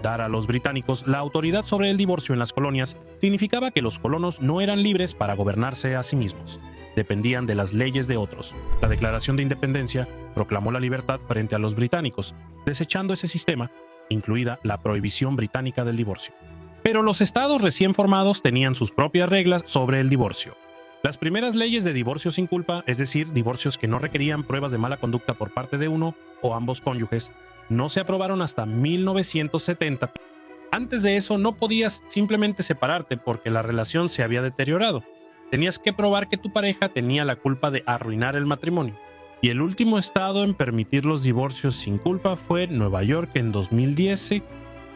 Dar a los británicos la autoridad sobre el divorcio en las colonias significaba que los colonos no eran libres para gobernarse a sí mismos. Dependían de las leyes de otros. La Declaración de Independencia proclamó la libertad frente a los británicos, desechando ese sistema, incluida la prohibición británica del divorcio. Pero los estados recién formados tenían sus propias reglas sobre el divorcio. Las primeras leyes de divorcio sin culpa, es decir, divorcios que no requerían pruebas de mala conducta por parte de uno o ambos cónyuges, no se aprobaron hasta 1970. Antes de eso no podías simplemente separarte porque la relación se había deteriorado. Tenías que probar que tu pareja tenía la culpa de arruinar el matrimonio. Y el último estado en permitir los divorcios sin culpa fue Nueva York en 2010.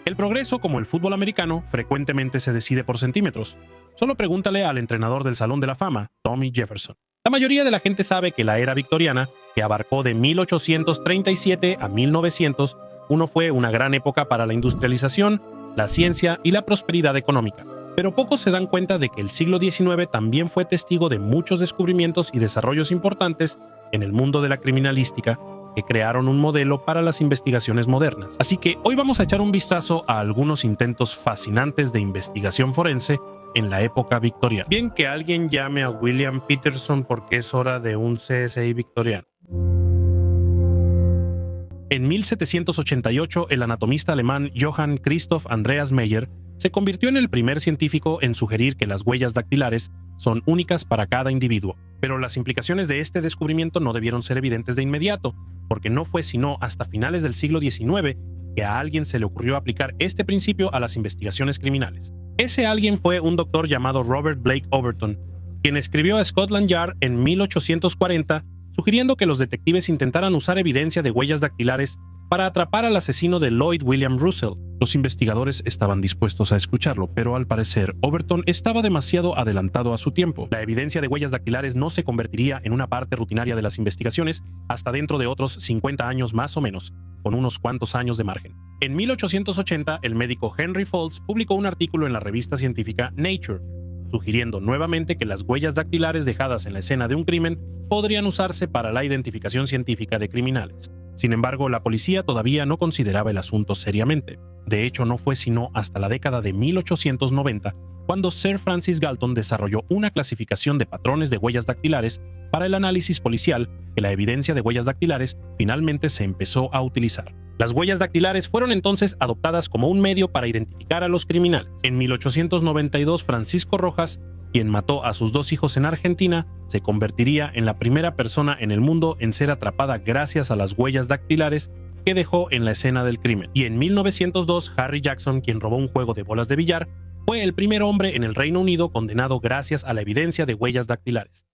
El progreso, como el fútbol americano, frecuentemente se decide por centímetros. Solo pregúntale al entrenador del Salón de la Fama, Tommy Jefferson. La mayoría de la gente sabe que la era victoriana, que abarcó de 1837 a 1901, fue una gran época para la industrialización, la ciencia y la prosperidad económica. Pero pocos se dan cuenta de que el siglo XIX también fue testigo de muchos descubrimientos y desarrollos importantes en el mundo de la criminalística que crearon un modelo para las investigaciones modernas. Así que hoy vamos a echar un vistazo a algunos intentos fascinantes de investigación forense en la época victoriana. Bien que alguien llame a William Peterson porque es hora de un CSI victoriano. En 1788, el anatomista alemán Johann Christoph Andreas Meyer se convirtió en el primer científico en sugerir que las huellas dactilares son únicas para cada individuo. Pero las implicaciones de este descubrimiento no debieron ser evidentes de inmediato, porque no fue sino hasta finales del siglo XIX que a alguien se le ocurrió aplicar este principio a las investigaciones criminales. Ese alguien fue un doctor llamado Robert Blake Overton, quien escribió a Scotland Yard en 1840 sugiriendo que los detectives intentaran usar evidencia de huellas dactilares para atrapar al asesino de Lloyd William Russell. Los investigadores estaban dispuestos a escucharlo, pero al parecer Overton estaba demasiado adelantado a su tiempo. La evidencia de huellas dactilares no se convertiría en una parte rutinaria de las investigaciones hasta dentro de otros 50 años más o menos, con unos cuantos años de margen. En 1880, el médico Henry Foltz publicó un artículo en la revista científica Nature, sugiriendo nuevamente que las huellas dactilares dejadas en la escena de un crimen podrían usarse para la identificación científica de criminales. Sin embargo, la policía todavía no consideraba el asunto seriamente. De hecho, no fue sino hasta la década de 1890 cuando Sir Francis Galton desarrolló una clasificación de patrones de huellas dactilares para el análisis policial que la evidencia de huellas dactilares finalmente se empezó a utilizar. Las huellas dactilares fueron entonces adoptadas como un medio para identificar a los criminales. En 1892, Francisco Rojas, quien mató a sus 2 hijos en Argentina, se convertiría en la primera persona en el mundo en ser atrapada gracias a las huellas dactilares que dejó en la escena del crimen. Y en 1902, Harry Jackson, quien robó un juego de bolas de billar, fue el primer hombre en el Reino Unido condenado gracias a la evidencia de huellas dactilares.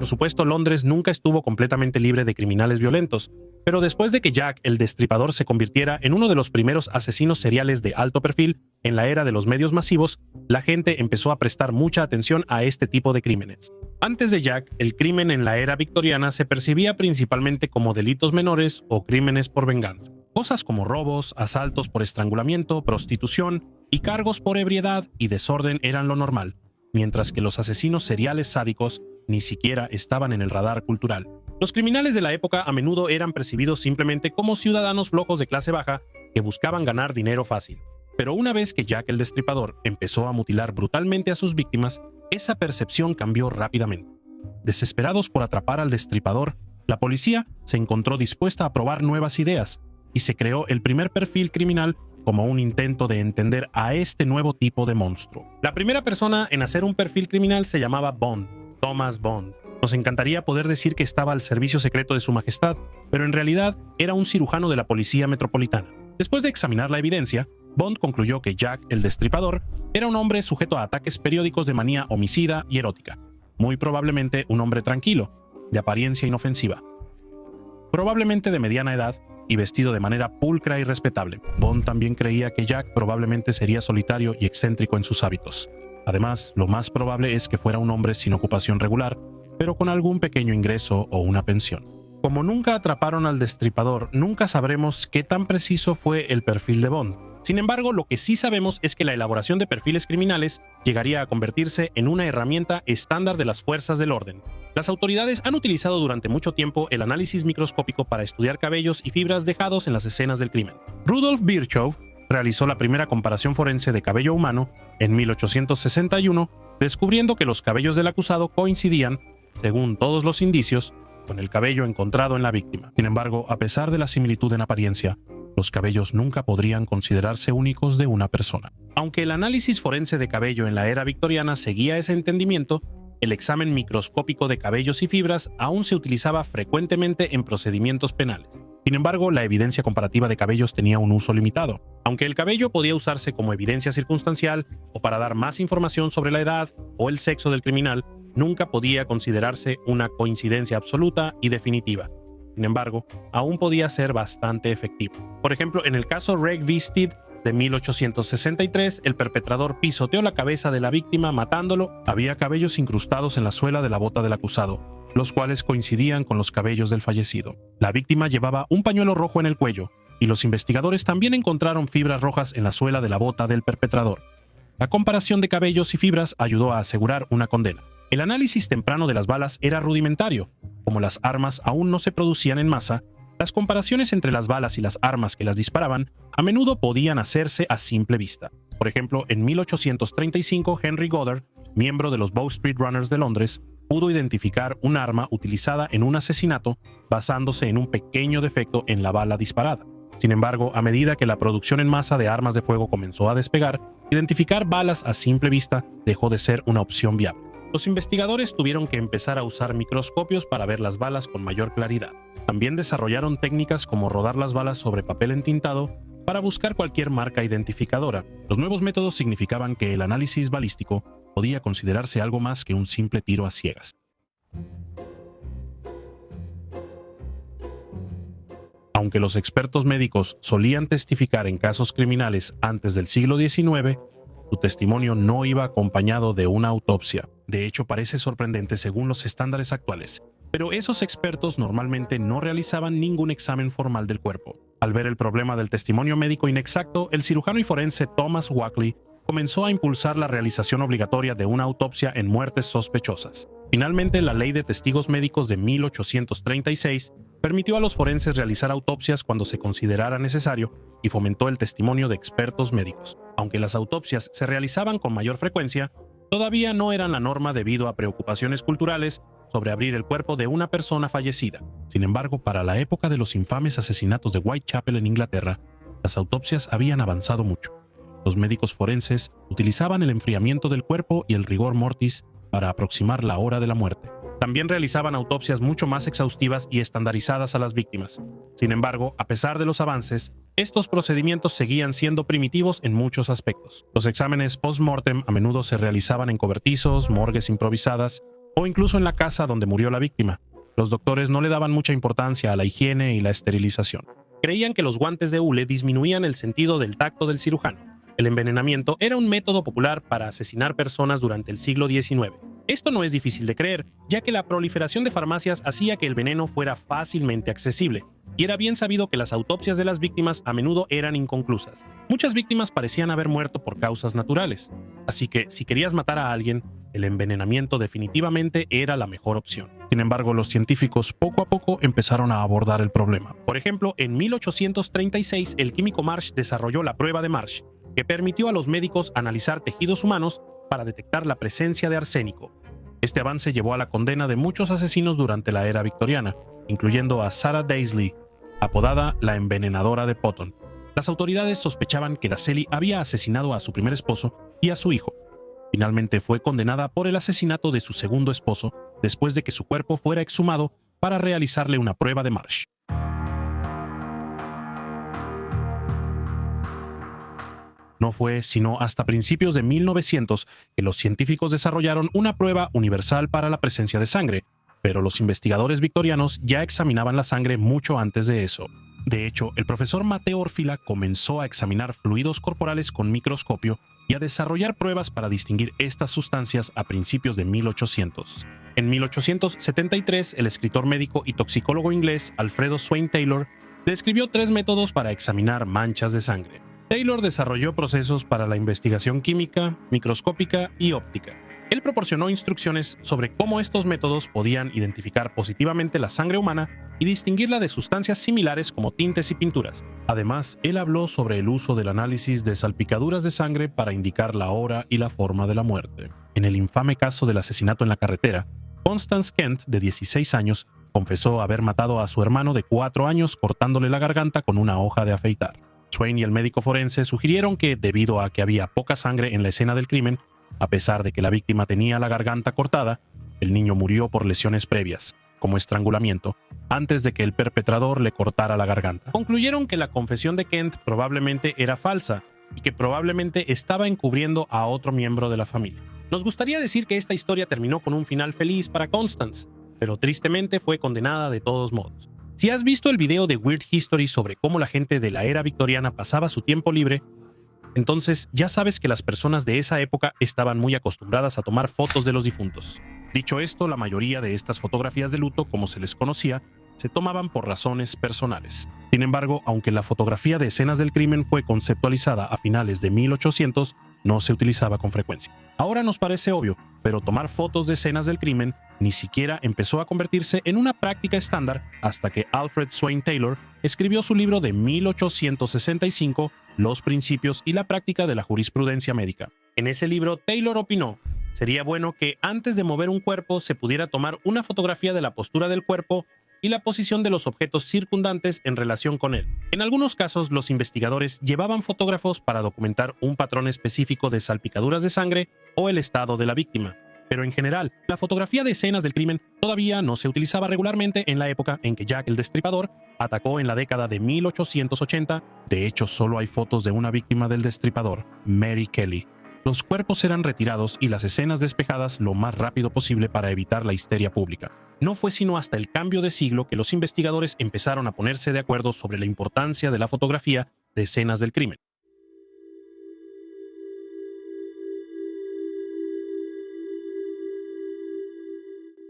Por supuesto, Londres nunca estuvo completamente libre de criminales violentos, pero después de que Jack el Destripador se convirtiera en uno de los primeros asesinos seriales de alto perfil en la era de los medios masivos, la gente empezó a prestar mucha atención a este tipo de crímenes. Antes de Jack, el crimen en la era victoriana se percibía principalmente como delitos menores o crímenes por venganza. Cosas como robos, asaltos por estrangulamiento, prostitución y cargos por ebriedad y desorden eran lo normal, mientras que los asesinos seriales sádicos ni siquiera estaban en el radar cultural. Los criminales de la época a menudo eran percibidos simplemente como ciudadanos flojos de clase baja que buscaban ganar dinero fácil. Pero una vez que Jack el Destripador empezó a mutilar brutalmente a sus víctimas, esa percepción cambió rápidamente. Desesperados por atrapar al Destripador, la policía se encontró dispuesta a probar nuevas ideas y se creó el primer perfil criminal como un intento de entender a este nuevo tipo de monstruo. La primera persona en hacer un perfil criminal se llamaba Bond, Thomas Bond. Nos encantaría poder decir que estaba al servicio secreto de su majestad, pero en realidad era un cirujano de la policía metropolitana. Después de examinar la evidencia, Bond concluyó que Jack el Destripador era un hombre sujeto a ataques periódicos de manía homicida y erótica, muy probablemente un hombre tranquilo, de apariencia inofensiva, probablemente de mediana edad y vestido de manera pulcra y respetable. Bond también creía que Jack probablemente sería solitario y excéntrico en sus hábitos. Además, lo más probable es que fuera un hombre sin ocupación regular, pero con algún pequeño ingreso o una pensión. Como nunca atraparon al destripador, nunca sabremos qué tan preciso fue el perfil de Bond. Sin embargo, lo que sí sabemos es que la elaboración de perfiles criminales llegaría a convertirse en una herramienta estándar de las fuerzas del orden. Las autoridades han utilizado durante mucho tiempo el análisis microscópico para estudiar cabellos y fibras dejados en las escenas del crimen. Rudolf Virchow realizó la primera comparación forense de cabello humano en 1861, descubriendo que los cabellos del acusado coincidían, según todos los indicios, con el cabello encontrado en la víctima. Sin embargo, a pesar de la similitud en apariencia, los cabellos nunca podrían considerarse únicos de una persona. Aunque el análisis forense de cabello en la era victoriana seguía ese entendimiento, el examen microscópico de cabellos y fibras aún se utilizaba frecuentemente en procedimientos penales. Sin embargo, la evidencia comparativa de cabellos tenía un uso limitado. Aunque el cabello podía usarse como evidencia circunstancial o para dar más información sobre la edad o el sexo del criminal, nunca podía considerarse una coincidencia absoluta y definitiva. Sin embargo, aún podía ser bastante efectivo. Por ejemplo, en el caso Reg v. Steed de 1863, el perpetrador pisoteó la cabeza de la víctima matándolo. Había cabellos incrustados en la suela de la bota del acusado, los cuales coincidían con los cabellos del fallecido. La víctima llevaba un pañuelo rojo en el cuello, y los investigadores también encontraron fibras rojas en la suela de la bota del perpetrador. La comparación de cabellos y fibras ayudó a asegurar una condena. El análisis temprano de las balas era rudimentario. Como las armas aún no se producían en masa, las comparaciones entre las balas y las armas que las disparaban a menudo podían hacerse a simple vista. Por ejemplo, en 1835, Henry Goddard, miembro de los Bow Street Runners de Londres, pudo identificar un arma utilizada en un asesinato basándose en un pequeño defecto en la bala disparada. Sin embargo, a medida que la producción en masa de armas de fuego comenzó a despegar, identificar balas a simple vista dejó de ser una opción viable. Los investigadores tuvieron que empezar a usar microscopios para ver las balas con mayor claridad. También desarrollaron técnicas como rodar las balas sobre papel entintado para buscar cualquier marca identificadora. Los nuevos métodos significaban que el análisis balístico podía considerarse algo más que un simple tiro a ciegas. Aunque los expertos médicos solían testificar en casos criminales antes del siglo XIX, su testimonio no iba acompañado de una autopsia. De hecho, parece sorprendente según los estándares actuales, pero esos expertos normalmente no realizaban ningún examen formal del cuerpo. Al ver el problema del testimonio médico inexacto, el cirujano y forense Thomas Walkley comenzó a impulsar la realización obligatoria de una autopsia en muertes sospechosas. Finalmente, la Ley de Testigos Médicos de 1836 permitió a los forenses realizar autopsias cuando se considerara necesario y fomentó el testimonio de expertos médicos. Aunque las autopsias se realizaban con mayor frecuencia, todavía no eran la norma debido a preocupaciones culturales sobre abrir el cuerpo de una persona fallecida. Sin embargo, para la época de los infames asesinatos de Whitechapel en Inglaterra, las autopsias habían avanzado mucho. Los médicos forenses utilizaban el enfriamiento del cuerpo y el rigor mortis para aproximar la hora de la muerte. También realizaban autopsias mucho más exhaustivas y estandarizadas a las víctimas. Sin embargo, a pesar de los avances, estos procedimientos seguían siendo primitivos en muchos aspectos. Los exámenes post-mortem a menudo se realizaban en cobertizos, morgues improvisadas o incluso en la casa donde murió la víctima. Los doctores no le daban mucha importancia a la higiene y la esterilización. Creían que los guantes de hule disminuían el sentido del tacto del cirujano. El envenenamiento era un método popular para asesinar personas durante el siglo XIX. Esto no es difícil de creer, ya que la proliferación de farmacias hacía que el veneno fuera fácilmente accesible, y era bien sabido que las autopsias de las víctimas a menudo eran inconclusas. Muchas víctimas parecían haber muerto por causas naturales, así que si querías matar a alguien, el envenenamiento definitivamente era la mejor opción. Sin embargo, los científicos poco a poco empezaron a abordar el problema. Por ejemplo, en 1836 el químico Marsh desarrolló la prueba de Marsh, que permitió a los médicos analizar tejidos humanos para detectar la presencia de arsénico. Este avance llevó a la condena de muchos asesinos durante la era victoriana, incluyendo a Sarah Daisley, apodada la envenenadora de Potton. Las autoridades sospechaban que Dassely había asesinado a su primer esposo y a su hijo. Finalmente fue condenada por el asesinato de su segundo esposo después de que su cuerpo fuera exhumado para realizarle una prueba de Marsh. No fue sino hasta principios de 1900 que los científicos desarrollaron una prueba universal para la presencia de sangre, pero los investigadores victorianos ya examinaban la sangre mucho antes de eso. De hecho, el profesor Matteo Orfila comenzó a examinar fluidos corporales con microscopio y a desarrollar pruebas para distinguir estas sustancias a principios de 1800. En 1873, el escritor médico y toxicólogo inglés Alfredo Swain Taylor describió 3 métodos para examinar manchas de sangre. Taylor desarrolló procesos para la investigación química, microscópica y óptica. Él proporcionó instrucciones sobre cómo estos métodos podían identificar positivamente la sangre humana y distinguirla de sustancias similares como tintes y pinturas. Además, él habló sobre el uso del análisis de salpicaduras de sangre para indicar la hora y la forma de la muerte. En el infame caso del asesinato en la carretera, Constance Kent, de 16 años, confesó haber matado a su hermano de 4 años cortándole la garganta con una hoja de afeitar. Swain y el médico forense sugirieron que, debido a que había poca sangre en la escena del crimen, a pesar de que la víctima tenía la garganta cortada, el niño murió por lesiones previas, como estrangulamiento, antes de que el perpetrador le cortara la garganta. Concluyeron que la confesión de Kent probablemente era falsa y que probablemente estaba encubriendo a otro miembro de la familia. Nos gustaría decir que esta historia terminó con un final feliz para Constance, pero tristemente fue condenada de todos modos. Si has visto el video de Weird History sobre cómo la gente de la era victoriana pasaba su tiempo libre, entonces ya sabes que las personas de esa época estaban muy acostumbradas a tomar fotos de los difuntos. Dicho esto, la mayoría de estas fotografías de luto, como se les conocía, se tomaban por razones personales. Sin embargo, aunque la fotografía de escenas del crimen fue conceptualizada a finales de 1800, no se utilizaba con frecuencia. Ahora nos parece obvio, pero tomar fotos de escenas del crimen ni siquiera empezó a convertirse en una práctica estándar hasta que Alfred Swain Taylor escribió su libro de 1865, Los principios y la práctica de la jurisprudencia médica. En ese libro, Taylor opinó: sería bueno que antes de mover un cuerpo se pudiera tomar una fotografía de la postura del cuerpo y la posición de los objetos circundantes en relación con él. En algunos casos, los investigadores llevaban fotógrafos para documentar un patrón específico de salpicaduras de sangre o el estado de la víctima. Pero en general, la fotografía de escenas del crimen todavía no se utilizaba regularmente en la época en que Jack el Destripador atacó en la década de 1880. De hecho, solo hay fotos de una víctima del Destripador, Mary Kelly. Los cuerpos eran retirados y las escenas despejadas lo más rápido posible para evitar la histeria pública. No fue sino hasta el cambio de siglo que los investigadores empezaron a ponerse de acuerdo sobre la importancia de la fotografía de escenas del crimen.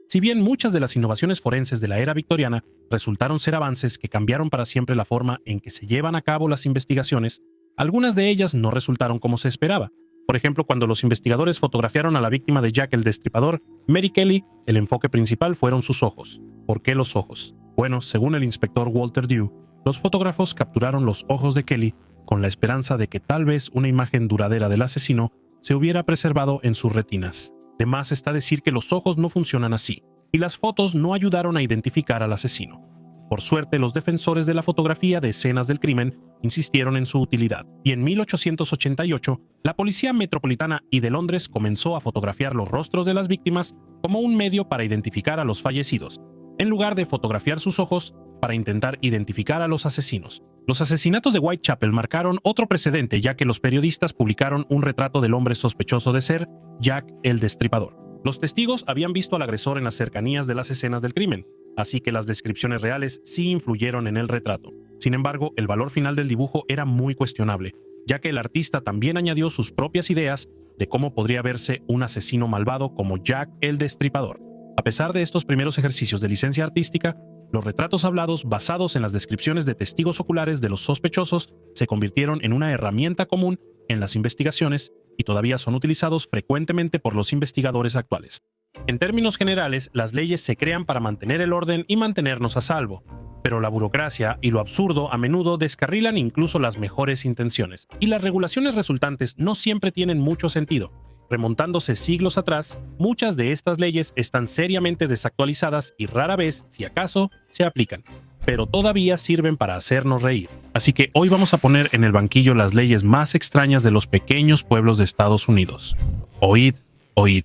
Si bien muchas de las innovaciones forenses de la era victoriana resultaron ser avances que cambiaron para siempre la forma en que se llevan a cabo las investigaciones, algunas de ellas no resultaron como se esperaba. Por ejemplo, cuando los investigadores fotografiaron a la víctima de Jack el Destripador, Mary Kelly, el enfoque principal fueron sus ojos. ¿Por qué los ojos? Bueno, según el inspector Walter Dew, los fotógrafos capturaron los ojos de Kelly con la esperanza de que tal vez una imagen duradera del asesino se hubiera preservado en sus retinas. De más está decir que los ojos no funcionan así, y las fotos no ayudaron a identificar al asesino. Por suerte, los defensores de la fotografía de escenas del crimen insistieron en su utilidad, y en 1888, la Policía Metropolitana y de Londres comenzó a fotografiar los rostros de las víctimas como un medio para identificar a los fallecidos, en lugar de fotografiar sus ojos para intentar identificar a los asesinos. Los asesinatos de Whitechapel marcaron otro precedente, ya que los periodistas publicaron un retrato del hombre sospechoso de ser Jack el Destripador. Los testigos habían visto al agresor en las cercanías de las escenas del crimen, así que las descripciones reales sí influyeron en el retrato. Sin embargo, el valor final del dibujo era muy cuestionable, ya que el artista también añadió sus propias ideas de cómo podría verse un asesino malvado como Jack el Destripador. A pesar de estos primeros ejercicios de licencia artística, los retratos hablados basados en las descripciones de testigos oculares de los sospechosos se convirtieron en una herramienta común en las investigaciones y todavía son utilizados frecuentemente por los investigadores actuales. En términos generales, las leyes se crean para mantener el orden y mantenernos a salvo, pero la burocracia y lo absurdo a menudo descarrilan incluso las mejores intenciones, y las regulaciones resultantes no siempre tienen mucho sentido. Remontándose siglos atrás, muchas de estas leyes están seriamente desactualizadas y rara vez, si acaso, se aplican, pero todavía sirven para hacernos reír. Así que hoy vamos a poner en el banquillo las leyes más extrañas de los pequeños pueblos de Estados Unidos. Oíd, oíd.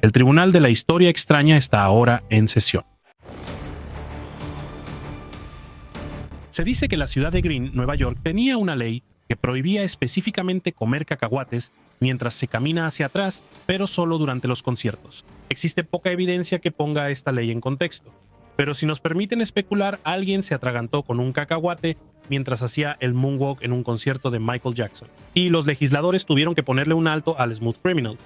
El Tribunal de la Historia Extraña está ahora en sesión. Se dice que la ciudad de Greene, Nueva York, tenía una ley que prohibía específicamente comer cacahuates mientras se camina hacia atrás, pero solo durante los conciertos. Existe poca evidencia que ponga esta ley en contexto. Pero si nos permiten especular, alguien se atragantó con un cacahuate mientras hacía el moonwalk en un concierto de Michael Jackson. Y los legisladores tuvieron que ponerle un alto al Smooth Criminal.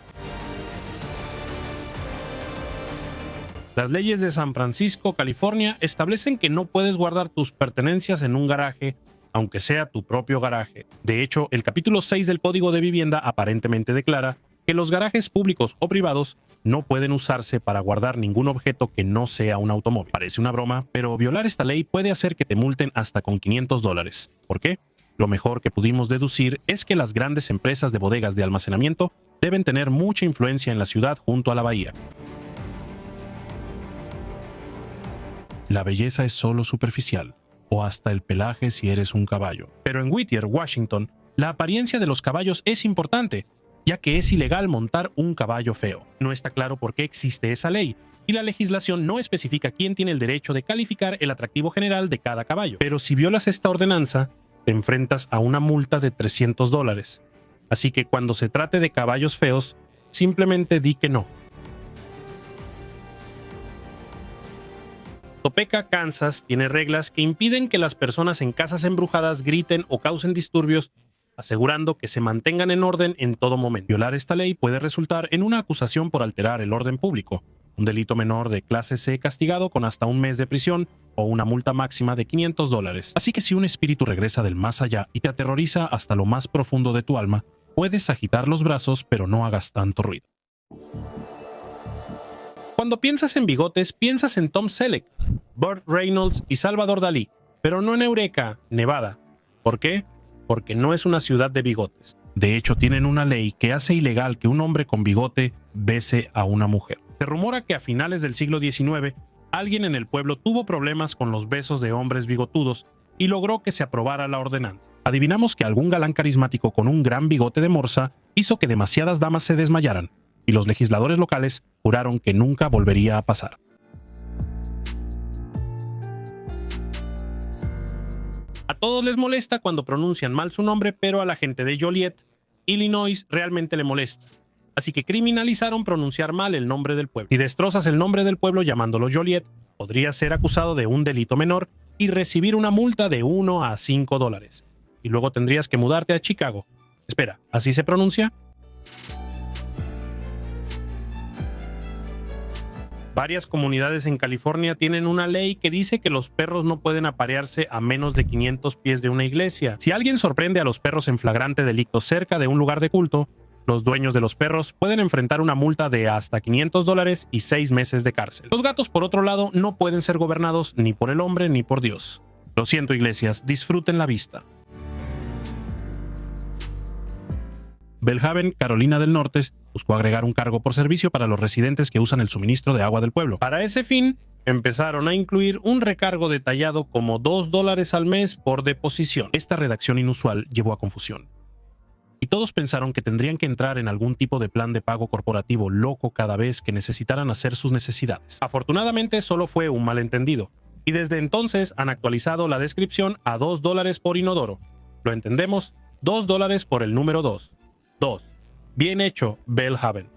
Las leyes de San Francisco, California, establecen que no puedes guardar tus pertenencias en un garaje, aunque sea tu propio garaje. De hecho, el capítulo 6 del Código de Vivienda aparentemente declara que los garajes públicos o privados no pueden usarse para guardar ningún objeto que no sea un automóvil. Parece una broma, pero violar esta ley puede hacer que te multen hasta con $500. ¿Por qué? Lo mejor que pudimos deducir es que las grandes empresas de bodegas de almacenamiento deben tener mucha influencia en la ciudad junto a la bahía. La belleza es solo superficial, o hasta el pelaje si eres un caballo. Pero en Whittier, Washington, la apariencia de los caballos es importante, ya que es ilegal montar un caballo feo. No está claro por qué existe esa ley, y la legislación no especifica quién tiene el derecho de calificar el atractivo general de cada caballo. Pero si violas esta ordenanza, te enfrentas a una multa de $300. Así que cuando se trate de caballos feos, simplemente di que no. Topeka, Kansas, tiene reglas que impiden que las personas en casas embrujadas griten o causen disturbios, asegurando que se mantengan en orden en todo momento. Violar esta ley puede resultar en una acusación por alterar el orden público, un delito menor de clase C castigado con hasta un mes de prisión o una multa máxima de $500. Así que si un espíritu regresa del más allá y te aterroriza hasta lo más profundo de tu alma, puedes agitar los brazos, pero no hagas tanto ruido. Cuando piensas en bigotes, piensas en Tom Selleck, Burt Reynolds y Salvador Dalí, pero no en Eureka, Nevada. ¿Por qué? Porque no es una ciudad de bigotes. De hecho, tienen una ley que hace ilegal que un hombre con bigote bese a una mujer. Se rumora que a finales del siglo XIX, alguien en el pueblo tuvo problemas con los besos de hombres bigotudos y logró que se aprobara la ordenanza. Adivinamos que algún galán carismático con un gran bigote de morsa hizo que demasiadas damas se desmayaran, y los legisladores locales juraron que nunca volvería a pasar. A todos les molesta cuando pronuncian mal su nombre, pero a la gente de Joliet, Illinois, realmente le molesta. Así que criminalizaron pronunciar mal el nombre del pueblo. Si destrozas el nombre del pueblo llamándolo Joliet, podrías ser acusado de un delito menor y recibir una multa de $1 a $5. Y luego tendrías que mudarte a Chicago. Espera, ¿así se pronuncia? Varias comunidades en California tienen una ley que dice que los perros no pueden aparearse a menos de 500 pies de una iglesia. Si alguien sorprende a los perros en flagrante delicto cerca de un lugar de culto, los dueños de los perros pueden enfrentar una multa de hasta $500 y 6 meses de cárcel. Los gatos, por otro lado, no pueden ser gobernados ni por el hombre ni por Dios. Lo siento, iglesias, disfruten la vista. Belhaven, Carolina del Norte, buscó agregar un cargo por servicio para los residentes que usan el suministro de agua del pueblo. Para ese fin, empezaron a incluir un recargo detallado como $2 al mes por deposición. Esta redacción inusual llevó a confusión, y todos pensaron que tendrían que entrar en algún tipo de plan de pago corporativo loco cada vez que necesitaran hacer sus necesidades. Afortunadamente, solo fue un malentendido, y desde entonces han actualizado la descripción a $2 por inodoro. ¿Lo entendemos? $2 por el número 2. 2. Bien hecho, Belhaven.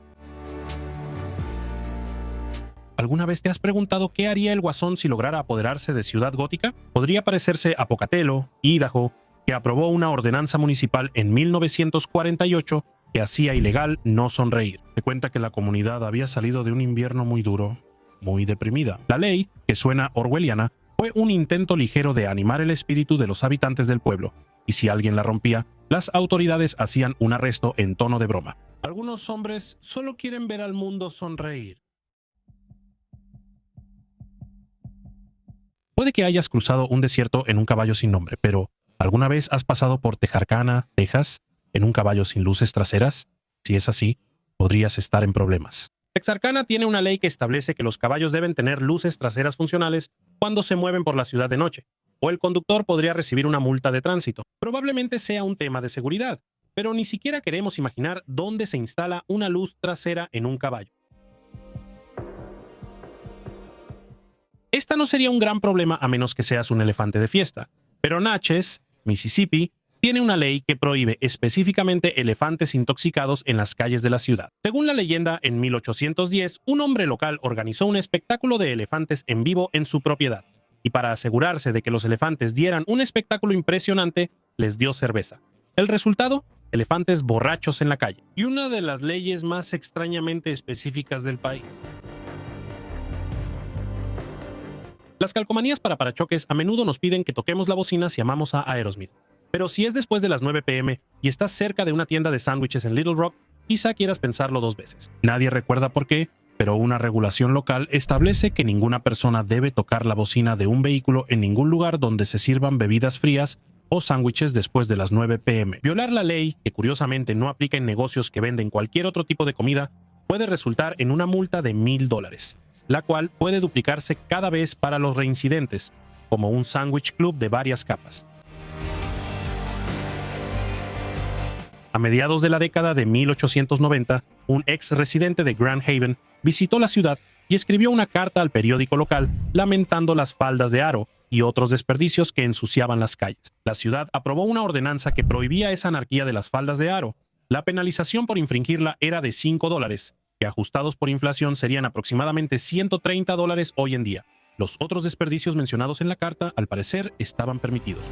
¿Alguna vez te has preguntado qué haría el Guasón si lograra apoderarse de Ciudad Gótica? Podría parecerse a Pocatello, Idaho, que aprobó una ordenanza municipal en 1948 que hacía ilegal no sonreír. Se cuenta que la comunidad había salido de un invierno muy duro, muy deprimida. La ley, que suena orwelliana, fue un intento ligero de animar el espíritu de los habitantes del pueblo, y si alguien la rompía, las autoridades hacían un arresto en tono de broma. Algunos hombres solo quieren ver al mundo sonreír. Puede que hayas cruzado un desierto en un caballo sin nombre, pero ¿alguna vez has pasado por Texarkana, Texas, en un caballo sin luces traseras? Si es así, podrías estar en problemas. Texarkana tiene una ley que establece que los caballos deben tener luces traseras funcionales cuando se mueven por la ciudad de noche, o el conductor podría recibir una multa de tránsito. Probablemente sea un tema de seguridad, pero ni siquiera queremos imaginar dónde se instala una luz trasera en un caballo. Esta no sería un gran problema a menos que seas un elefante de fiesta, pero Natchez, Mississippi, tiene una ley que prohíbe específicamente elefantes intoxicados en las calles de la ciudad. Según la leyenda, en 1810, un hombre local organizó un espectáculo de elefantes en vivo en su propiedad, y para asegurarse de que los elefantes dieran un espectáculo impresionante, les dio cerveza. El resultado: elefantes borrachos en la calle. Y una de las leyes más extrañamente específicas del país. Las calcomanías para parachoques a menudo nos piden que toquemos la bocina si amamos a Aerosmith. Pero si es después de las 9 p.m. y estás cerca de una tienda de sándwiches en Little Rock, quizá quieras pensarlo 2 veces. Nadie recuerda por qué, pero una regulación local establece que ninguna persona debe tocar la bocina de un vehículo en ningún lugar donde se sirvan bebidas frías o sándwiches después de las 9 p.m. Violar la ley, que curiosamente no aplica en negocios que venden cualquier otro tipo de comida, puede resultar en una multa de $1,000, la cual puede duplicarse cada vez para los reincidentes, como un sándwich club de varias capas. A mediados de la década de 1890, un ex residente de Grand Haven visitó la ciudad y escribió una carta al periódico local lamentando las faldas de aro y otros desperdicios que ensuciaban las calles. La ciudad aprobó una ordenanza que prohibía esa anarquía de las faldas de aro. La penalización por infringirla era de $5, que ajustados por inflación serían aproximadamente $130 hoy en día. Los otros desperdicios mencionados en la carta, al parecer, estaban permitidos.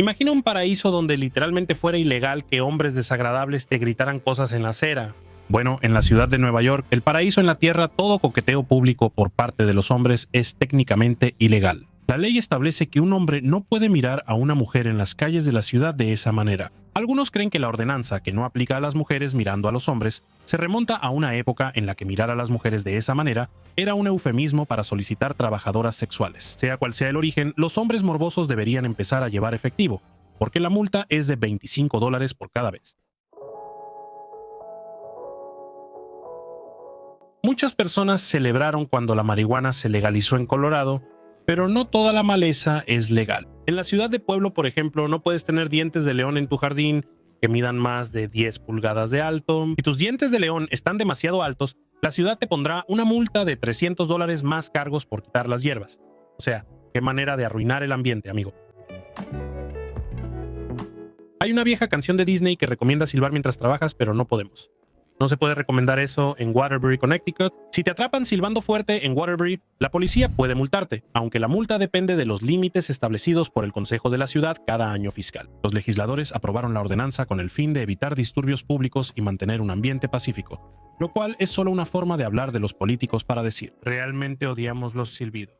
Imagina un paraíso donde literalmente fuera ilegal que hombres desagradables te gritaran cosas en la acera. Bueno, en la ciudad de Nueva York, el paraíso en la tierra, todo coqueteo público por parte de los hombres es técnicamente ilegal. La ley establece que un hombre no puede mirar a una mujer en las calles de la ciudad de esa manera. Algunos creen que la ordenanza, que no aplica a las mujeres mirando a los hombres, se remonta a una época en la que mirar a las mujeres de esa manera era un eufemismo para solicitar trabajadoras sexuales. Sea cual sea el origen, los hombres morbosos deberían empezar a llevar efectivo, porque la multa es de $25 por cada vez. Muchas personas celebraron cuando la marihuana se legalizó en Colorado, pero no toda la maleza es legal. En la ciudad de Pueblo, por ejemplo, no puedes tener dientes de león en tu jardín que midan más de 10 pulgadas de alto. Si tus dientes de león están demasiado altos, la ciudad te pondrá una multa de $300 más cargos por quitar las hierbas. O sea, qué manera de arruinar el ambiente, amigo. Hay una vieja canción de Disney que recomienda silbar mientras trabajas, pero no podemos. No se puede recomendar eso en Waterbury, Connecticut. Si te atrapan silbando fuerte en Waterbury, la policía puede multarte, aunque la multa depende de los límites establecidos por el Consejo de la Ciudad cada año fiscal. Los legisladores aprobaron la ordenanza con el fin de evitar disturbios públicos y mantener un ambiente pacífico, lo cual es solo una forma de hablar de los políticos para decir: realmente odiamos los silbidos.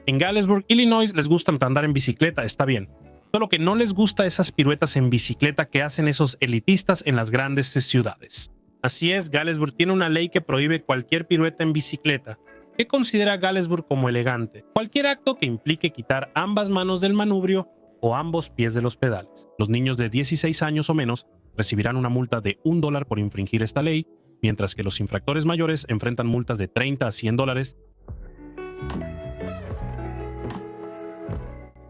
En Galesburg, Illinois, les gusta andar en bicicleta, está bien. Solo que no les gusta esas piruetas en bicicleta que hacen esos elitistas en las grandes ciudades. Así es, Galesburg tiene una ley que prohíbe cualquier pirueta en bicicleta. ¿Qué considera Galesburg como elegante? Cualquier acto que implique quitar ambas manos del manubrio o ambos pies de los pedales. Los niños de 16 años o menos recibirán una multa de $1 por infringir esta ley, mientras que los infractores mayores enfrentan multas de $30 a $100.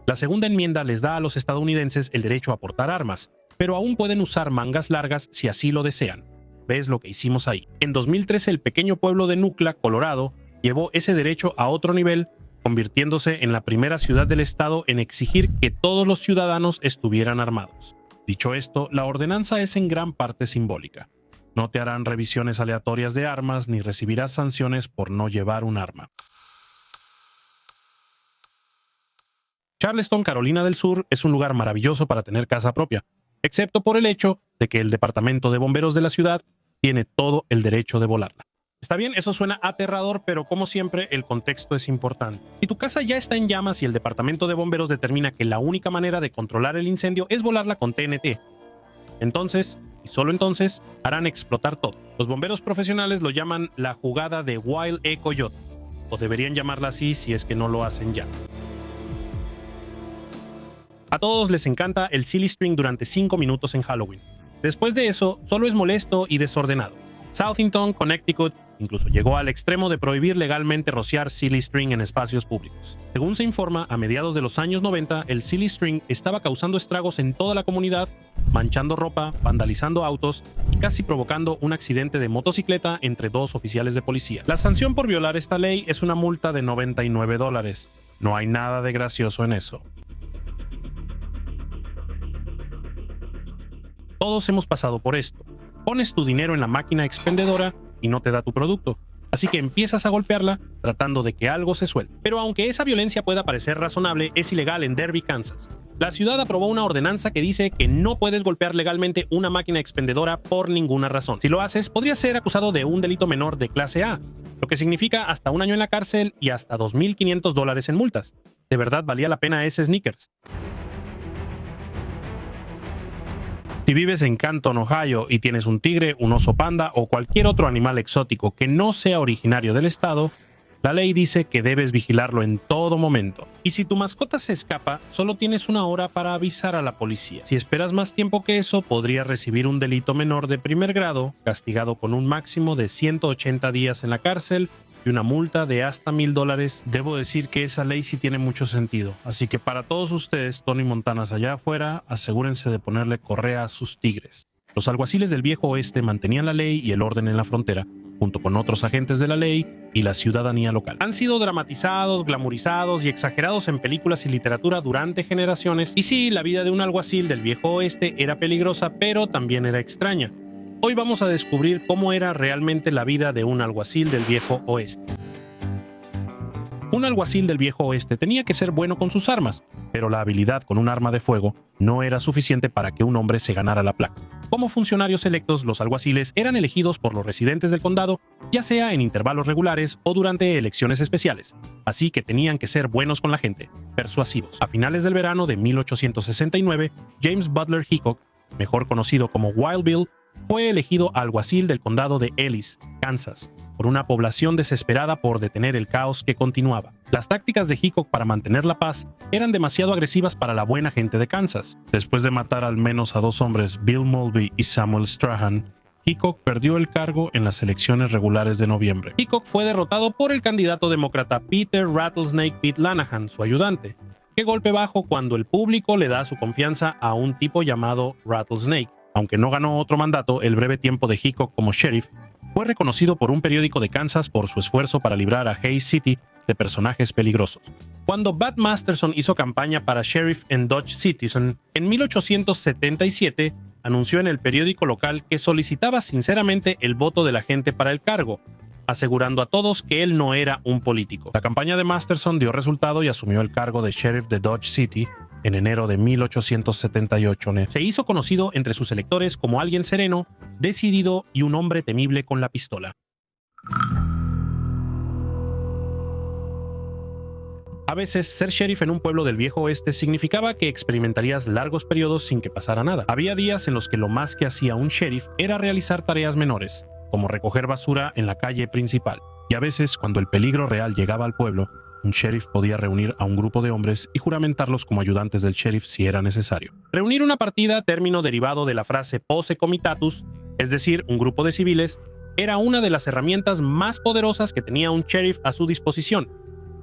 La segunda enmienda les da a los estadounidenses el derecho a portar armas, pero aún pueden usar mangas largas si así lo desean. ¿Ves lo que hicimos ahí? En 2013, el pequeño pueblo de Nucla, Colorado, llevó ese derecho a otro nivel, convirtiéndose en la primera ciudad del estado en exigir que todos los ciudadanos estuvieran armados. Dicho esto, la ordenanza es en gran parte simbólica. No te harán revisiones aleatorias de armas ni recibirás sanciones por no llevar un arma. Charleston, Carolina del Sur, es un lugar maravilloso para tener casa propia, excepto por el hecho de que el departamento de bomberos de la ciudad tiene todo el derecho de volarla. Está bien, eso suena aterrador, pero como siempre, el contexto es importante. Si tu casa ya está en llamas y el departamento de bomberos determina que la única manera de controlar el incendio es volarla con TNT, entonces, y solo entonces, harán explotar todo. Los bomberos profesionales lo llaman la jugada de Wile E. Coyote, o deberían llamarla así si es que no lo hacen ya. A todos les encanta el silly string durante 5 minutos en Halloween. Después de eso, solo es molesto y desordenado. Southington, Connecticut, incluso llegó al extremo de prohibir legalmente rociar silly string en espacios públicos. Según se informa, a mediados de los años 90, el silly string estaba causando estragos en toda la comunidad, manchando ropa, vandalizando autos y casi provocando un accidente de motocicleta entre dos oficiales de policía. La sanción por violar esta ley es una multa de $99. No hay nada de gracioso en eso. Todos hemos pasado por esto. Pones tu dinero en la máquina expendedora y no te da tu producto. Así que empiezas a golpearla tratando de que algo se suelte. Pero aunque esa violencia pueda parecer razonable, es ilegal en Derby, Kansas. La ciudad aprobó una ordenanza que dice que no puedes golpear legalmente una máquina expendedora por ninguna razón. Si lo haces, podrías ser acusado de un delito menor de clase A, lo que significa hasta 1 año en la cárcel y hasta $2,500 en multas. ¿De verdad valía la pena ese sneakers? Si vives en Canton, Ohio, y tienes un tigre, un oso panda o cualquier otro animal exótico que no sea originario del estado, la ley dice que debes vigilarlo en todo momento. Y si tu mascota se escapa, solo tienes 1 hora para avisar a la policía. Si esperas más tiempo que eso, podrías recibir un delito menor de primer grado, castigado con un máximo de 180 días en la cárcel y una multa de hasta $1,000. Debo decir que esa ley sí tiene mucho sentido. Así que para todos ustedes, Tony Montanas allá afuera, asegúrense de ponerle correa a sus tigres. Los alguaciles del viejo oeste mantenían la ley y el orden en la frontera, junto con otros agentes de la ley y la ciudadanía local. Han sido dramatizados, glamorizados y exagerados en películas y literatura durante generaciones. Y sí, la vida de un alguacil del viejo oeste era peligrosa, pero también era extraña. Hoy vamos a descubrir cómo era realmente la vida de un alguacil del viejo oeste. Un alguacil del viejo oeste tenía que ser bueno con sus armas, pero la habilidad con un arma de fuego no era suficiente para que un hombre se ganara la placa. Como funcionarios electos, los alguaciles eran elegidos por los residentes del condado, ya sea en intervalos regulares o durante elecciones especiales, así que tenían que ser buenos con la gente, persuasivos. A finales del verano de 1869, James Butler Hickok, mejor conocido como Wild Bill, fue elegido alguacil del condado de Ellis, Kansas, por una población desesperada por detener el caos que continuaba. Las tácticas de Hickok para mantener la paz eran demasiado agresivas para la buena gente de Kansas. Después de matar al menos a 2 hombres, Bill Mulvey y Samuel Strahan, Hickok perdió el cargo en las elecciones regulares de noviembre. Hickok fue derrotado por el candidato demócrata Peter Rattlesnake Pete Lanahan, su ayudante. Qué golpe bajo cuando el público le da su confianza a un tipo llamado Rattlesnake. Aunque no ganó otro mandato, el breve tiempo de Hickok como sheriff fue reconocido por un periódico de Kansas por su esfuerzo para librar a Hays City de personajes peligrosos. Cuando Bud Masterson hizo campaña para sheriff en Dodge Citizen, en 1877 anunció en el periódico local que solicitaba sinceramente el voto de la gente para el cargo, asegurando a todos que él no era un político. La campaña de Masterson dio resultado y asumió el cargo de sheriff de Dodge City en enero de 1878. Se hizo conocido entre sus electores como alguien sereno, decidido y un hombre temible con la pistola. A veces, ser sheriff en un pueblo del viejo oeste significaba que experimentarías largos periodos sin que pasara nada. Había días en los que lo más que hacía un sheriff era realizar tareas menores, como recoger basura en la calle principal. Y a veces, cuando el peligro real llegaba al pueblo, un sheriff podía reunir a un grupo de hombres y juramentarlos como ayudantes del sheriff si era necesario. Reunir una partida, término derivado de la frase posse comitatus, es decir, un grupo de civiles, era una de las herramientas más poderosas que tenía un sheriff a su disposición,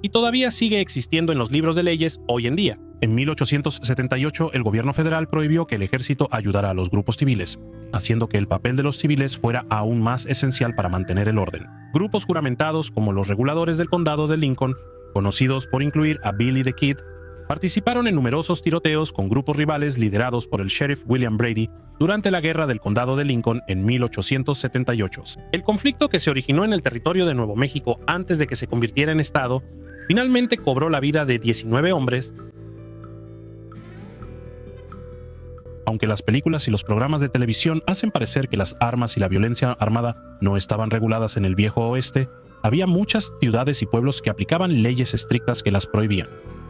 y todavía sigue existiendo en los libros de leyes hoy en día. En 1878, el gobierno federal prohibió que el ejército ayudara a los grupos civiles, haciendo que el papel de los civiles fuera aún más esencial para mantener el orden. Grupos juramentados como los reguladores del condado de Lincoln, conocidos por incluir a Billy the Kid, participaron en numerosos tiroteos con grupos rivales liderados por el sheriff William Brady durante la Guerra del Condado de Lincoln en 1878. El conflicto que se originó en el territorio de Nuevo México antes de que se convirtiera en estado, finalmente cobró la vida de 19 hombres. Aunque las películas y los programas de televisión hacen parecer que las armas y la violencia armada no estaban reguladas en el viejo oeste, había muchas ciudades y pueblos que aplicaban leyes estrictas que las prohibían.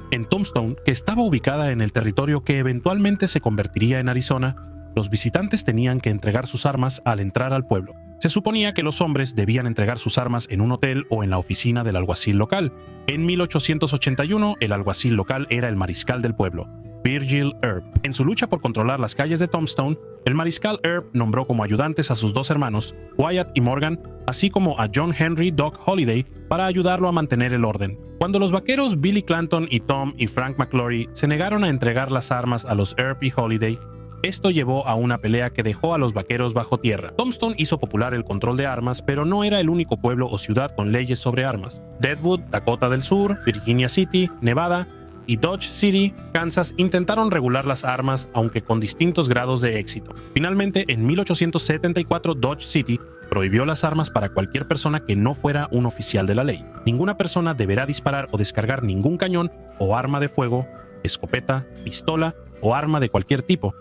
En Tombstone, que estaba ubicada en el territorio que eventualmente se convertiría en Arizona, los visitantes tenían que entregar sus armas al entrar al pueblo. Se suponía que los hombres debían entregar sus armas en un hotel o en la oficina del alguacil local. En 1881, el alguacil local era el mariscal del pueblo, Virgil Earp. En su lucha por controlar las calles de Tombstone, el mariscal Earp nombró como ayudantes a sus dos hermanos, Wyatt y Morgan, así como a John Henry Doc Holliday para ayudarlo a mantener el orden. Cuando los vaqueros Billy Clanton y Tom y Frank McClory se negaron a entregar las armas a los Earp y Holliday, esto llevó a una pelea que dejó a los vaqueros bajo tierra. Tombstone hizo popular el control de armas, pero no era el único pueblo o ciudad con leyes sobre armas. Deadwood, Dakota del Sur, Virginia City, Nevada y Dodge City, Kansas, intentaron regular las armas, aunque con distintos grados de éxito. Finalmente, en 1874, Dodge City prohibió las armas para cualquier persona que no fuera un oficial de la ley. Ninguna persona deberá disparar o descargar ningún cañón o arma de fuego, escopeta, pistola o arma de cualquier tipo,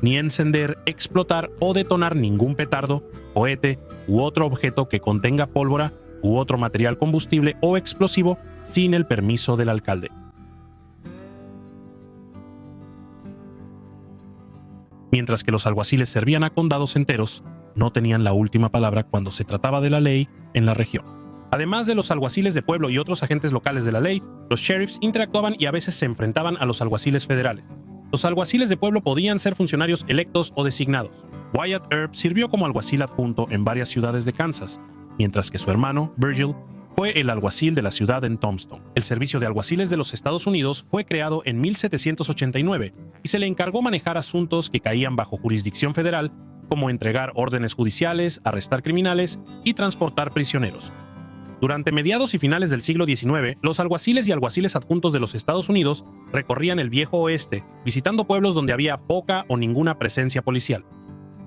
ni encender, explotar o detonar ningún petardo, cohete u otro objeto que contenga pólvora u otro material combustible o explosivo sin el permiso del alcalde. Mientras que los alguaciles servían a condados enteros, no tenían la última palabra cuando se trataba de la ley en la región. Además de los alguaciles de pueblo y otros agentes locales de la ley, los sheriffs interactuaban y a veces se enfrentaban a los alguaciles federales. Los alguaciles de pueblo podían ser funcionarios electos o designados. Wyatt Earp sirvió como alguacil adjunto en varias ciudades de Kansas, mientras que su hermano, Virgil, fue el alguacil de la ciudad en Tombstone. El Servicio de Alguaciles de los Estados Unidos fue creado en 1789 y se le encargó manejar asuntos que caían bajo jurisdicción federal, como entregar órdenes judiciales, arrestar criminales y transportar prisioneros. Durante mediados y finales del siglo XIX, los alguaciles y alguaciles adjuntos de los Estados Unidos recorrían el Viejo Oeste, visitando pueblos donde había poca o ninguna presencia policial.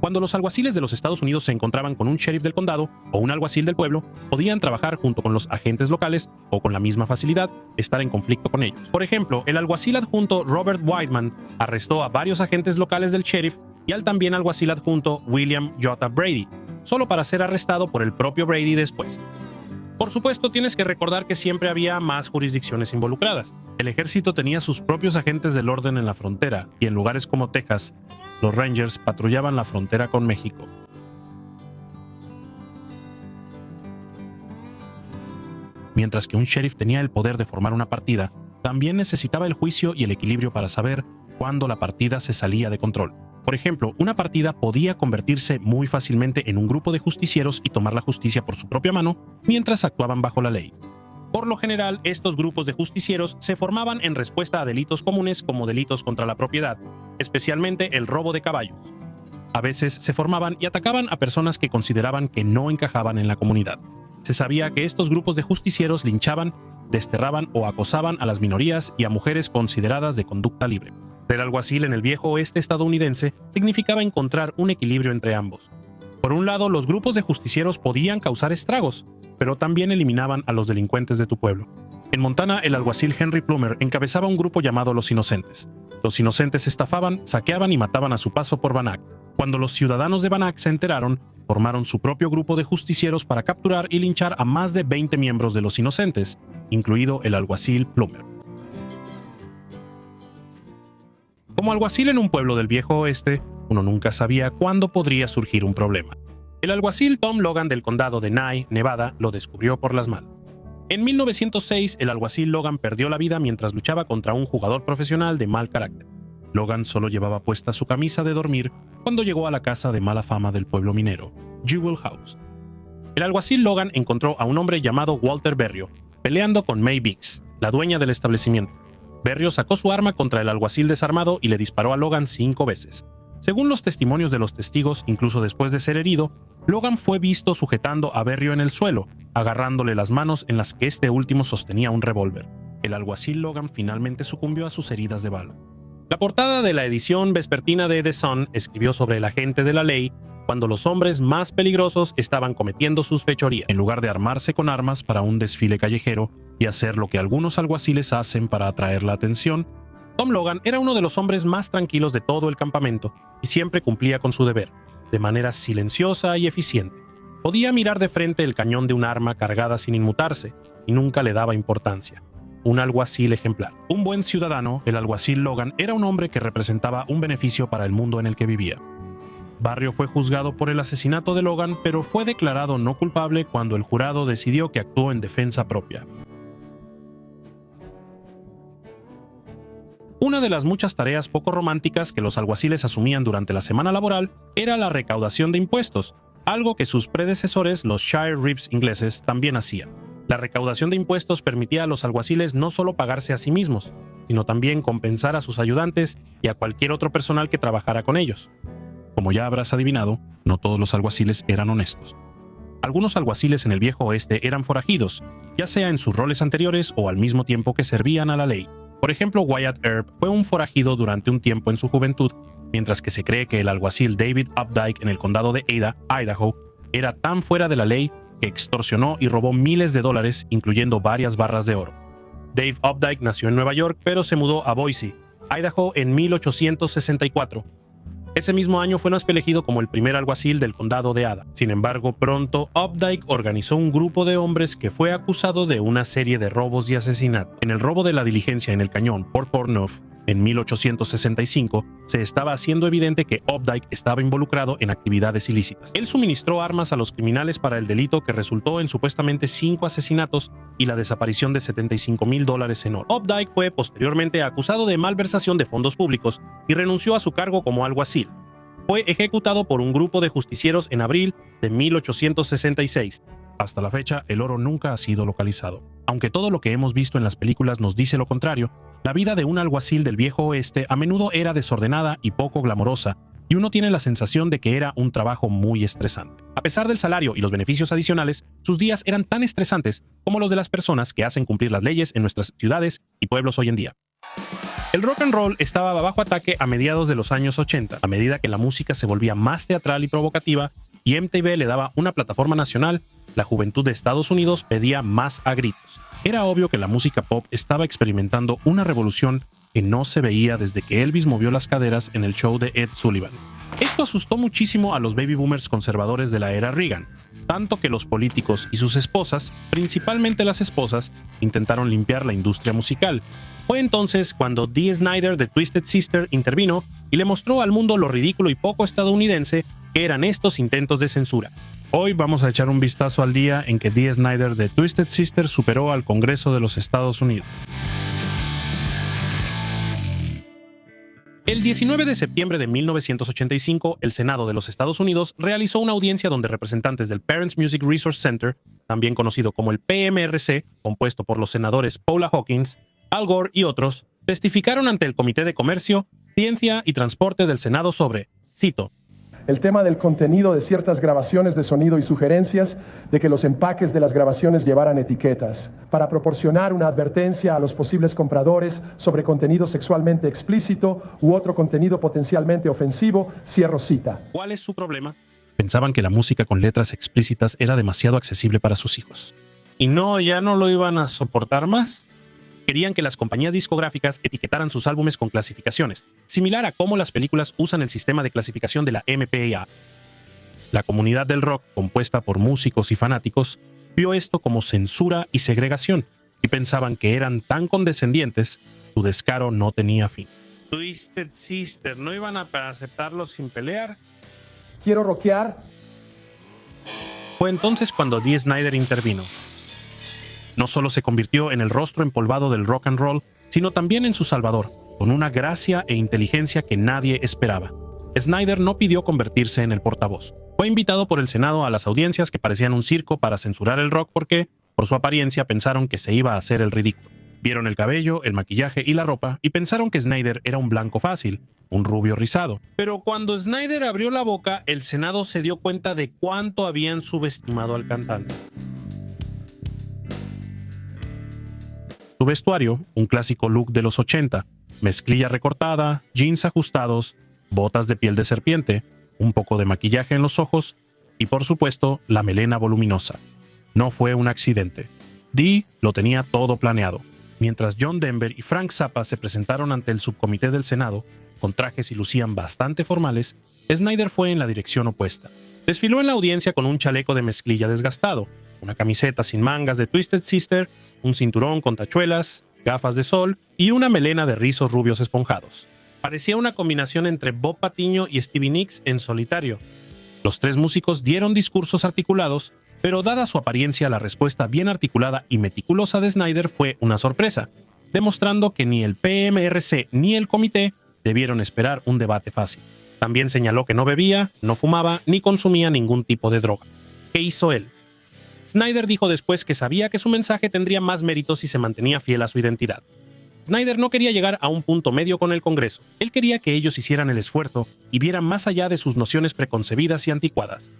Cuando los alguaciles de los Estados Unidos se encontraban con un sheriff del condado o un alguacil del pueblo, podían trabajar junto con los agentes locales o con la misma facilidad estar en conflicto con ellos. Por ejemplo, el alguacil adjunto Robert Whiteman arrestó a varios agentes locales del sheriff y al también alguacil adjunto William J. Brady, solo para ser arrestado por el propio Brady después. Por supuesto, tienes que recordar que siempre había más jurisdicciones involucradas. El ejército tenía sus propios agentes del orden en la frontera, y en lugares como Texas, los Rangers patrullaban la frontera con México. Mientras que un sheriff tenía el poder de formar una partida, también necesitaba el juicio y el equilibrio para saber cuándo la partida se salía de control. Por ejemplo, una partida podía convertirse muy fácilmente en un grupo de justicieros y tomar la justicia por su propia mano mientras actuaban bajo la ley. Por lo general, estos grupos de justicieros se formaban en respuesta a delitos comunes como delitos contra la propiedad, especialmente el robo de caballos. A veces se formaban y atacaban a personas que consideraban que no encajaban en la comunidad. Se sabía que estos grupos de justicieros linchaban, desterraban o acosaban a las minorías y a mujeres consideradas de conducta libre. Ser alguacil en el Viejo Oeste estadounidense significaba encontrar un equilibrio entre ambos. Por un lado, los grupos de justicieros podían causar estragos, pero también eliminaban a los delincuentes de tu pueblo. En Montana, el alguacil Henry Plummer encabezaba un grupo llamado Los Inocentes. Los inocentes estafaban, saqueaban y mataban a su paso por Bannack. Cuando los ciudadanos de Bannack se enteraron, formaron su propio grupo de justicieros para capturar y linchar a más de 20 miembros de Los Inocentes, incluido el alguacil Plummer. Como alguacil en un pueblo del Viejo Oeste, uno nunca sabía cuándo podría surgir un problema. El alguacil Tom Logan del condado de Nye, Nevada, lo descubrió por las malas. En 1906, el alguacil Logan perdió la vida mientras luchaba contra un jugador profesional de mal carácter. Logan solo llevaba puesta su camisa de dormir cuando llegó a la casa de mala fama del pueblo minero, Jewel House. El alguacil Logan encontró a un hombre llamado Walter Berrio, peleando con May Biggs, la dueña del establecimiento. Berrio sacó su arma contra el alguacil desarmado y le disparó a Logan 5 veces. Según los testimonios de los testigos, incluso después de ser herido, Logan fue visto sujetando a Berrio en el suelo, agarrándole las manos en las que este último sostenía un revólver. El alguacil Logan finalmente sucumbió a sus heridas de bala. La portada de la edición vespertina de The Sun escribió sobre el agente de la ley cuando los hombres más peligrosos estaban cometiendo sus fechorías. En lugar de armarse con armas para un desfile callejero y hacer lo que algunos alguaciles hacen para atraer la atención, Tom Logan era uno de los hombres más tranquilos de todo el campamento y siempre cumplía con su deber, de manera silenciosa y eficiente. Podía mirar de frente el cañón de un arma cargada sin inmutarse y nunca le daba importancia. Un alguacil ejemplar. Un buen ciudadano, el alguacil Logan era un hombre que representaba un beneficio para el mundo en el que vivía. Berrio fue juzgado por el asesinato de Logan, pero fue declarado no culpable cuando el jurado decidió que actuó en defensa propia. Una de de las muchas tareas poco románticas que los alguaciles asumían durante la semana laboral era la recaudación de impuestos, algo que sus predecesores, los Shire Reeves ingleses, también hacían. La recaudación de impuestos permitía a los alguaciles no solo pagarse a sí mismos, sino también compensar a sus ayudantes y a cualquier otro personal que trabajara con ellos. Como ya habrás adivinado, no todos los alguaciles eran honestos. Algunos alguaciles en el Viejo Oeste eran forajidos, ya sea en sus roles anteriores o al mismo tiempo que servían a la ley. Por ejemplo, Wyatt Earp fue un forajido durante un tiempo en su juventud, mientras que se cree que el alguacil David Updike en el condado de Ada, Idaho, era tan fuera de la ley que extorsionó y robó miles de dólares, incluyendo varias barras de oro. Dave Updike nació en Nueva York, pero se mudó a Boise, Idaho, en 1864. Ese mismo año fue elegido como el primer alguacil del condado de Ada. Sin embargo, pronto Updike organizó un grupo de hombres que fue acusado de una serie de robos y asesinatos. En el robo de la diligencia en el cañón Port Portneuf, en 1865, se estaba haciendo evidente que Updike estaba involucrado en actividades ilícitas. Él suministró armas a los criminales para el delito que resultó en supuestamente 5 asesinatos y la desaparición de $75,000 en oro. Updike fue posteriormente acusado de malversación de fondos públicos y renunció a su cargo como alguacil. Fue ejecutado por un grupo de justicieros en abril de 1866. Hasta la fecha, el oro nunca ha sido localizado. Aunque todo lo que hemos visto en las películas nos dice lo contrario, la vida de un alguacil del Viejo Oeste a menudo era desordenada y poco glamorosa, y uno tiene la sensación de que era un trabajo muy estresante. A pesar del salario y los beneficios adicionales, sus días eran tan estresantes como los de las personas que hacen cumplir las leyes en nuestras ciudades y pueblos hoy en día. El rock and roll estaba bajo ataque a mediados de los años 80, a medida que la música se volvía más teatral y provocativa y MTV le daba una plataforma nacional. La juventud de Estados Unidos pedía más a gritos. Era obvio que la música pop estaba experimentando una revolución que no se veía desde que Elvis movió las caderas en el show de Ed Sullivan. Esto asustó muchísimo a los baby boomers conservadores de la era Reagan, tanto que los políticos y sus esposas, principalmente las esposas, intentaron limpiar la industria musical. Fue entonces cuando Dee Snider de Twisted Sister intervino y le mostró al mundo lo ridículo y poco estadounidense que eran estos intentos de censura. Hoy vamos a echar un vistazo al día en que Dee Snider de Twisted Sister superó al Congreso de los Estados Unidos. El 19 de septiembre de 1985, el Senado de los Estados Unidos realizó una audiencia donde representantes del Parents Music Resource Center, también conocido como el PMRC, compuesto por los senadores Paula Hawkins, Al Gore y otros, testificaron ante el Comité de Comercio, Ciencia y Transporte del Senado sobre, cito, el tema del contenido de ciertas grabaciones de sonido y sugerencias de que los empaques de las grabaciones llevaran etiquetas, para proporcionar una advertencia a los posibles compradores sobre contenido sexualmente explícito u otro contenido potencialmente ofensivo, cierro cita. ¿Cuál es su problema? Pensaban que la música con letras explícitas era demasiado accesible para sus hijos. ¿Y ya no lo iban a soportar más? Querían que las compañías discográficas etiquetaran sus álbumes con clasificaciones, similar a cómo las películas usan el sistema de clasificación de la MPAA. La comunidad del rock, compuesta por músicos y fanáticos, vio esto como censura y segregación, y pensaban que eran tan condescendientes, su descaro no tenía fin. Twisted Sister, ¿no iban a aceptarlo sin pelear? Quiero rockear. Fue entonces cuando Dee Snider intervino. No solo se convirtió en el rostro empolvado del rock and roll, sino también en su salvador, con una gracia e inteligencia que nadie esperaba. Snider no pidió convertirse en el portavoz. Fue invitado por el Senado a las audiencias que parecían un circo para censurar el rock porque, por su apariencia, pensaron que se iba a hacer el ridículo. Vieron el cabello, el maquillaje y la ropa y pensaron que Snider era un blanco fácil, un rubio rizado. Pero cuando Snider abrió la boca, el Senado se dio cuenta de cuánto habían subestimado al cantante. Su vestuario, un clásico look de los 80, mezclilla recortada, jeans ajustados, botas de piel de serpiente, un poco de maquillaje en los ojos y, por supuesto, la melena voluminosa. No fue un accidente. Dee lo tenía todo planeado. Mientras John Denver y Frank Zappa se presentaron ante el subcomité del Senado, con trajes y lucían bastante formales, Snider fue en la dirección opuesta. Desfiló en la audiencia con un chaleco de mezclilla desgastado, una camiseta sin mangas de Twisted Sister, un cinturón con tachuelas, gafas de sol y una melena de rizos rubios esponjados. Parecía una combinación entre Bob Patiño y Stevie Nicks en solitario. Los tres músicos dieron discursos articulados, pero dada su apariencia, la respuesta bien articulada y meticulosa de Snider fue una sorpresa. demostrando que ni el PMRC ni el comité debieron esperar un debate fácil. También señaló que no bebía, no fumaba ni consumía ningún tipo de droga. ¿Qué hizo él? Snyder dijo después que sabía que su mensaje tendría más mérito si se mantenía fiel a su identidad. Snyder no quería llegar a un punto medio con el Congreso. Él quería que ellos hicieran el esfuerzo y vieran más allá de sus nociones preconcebidas y anticuadas.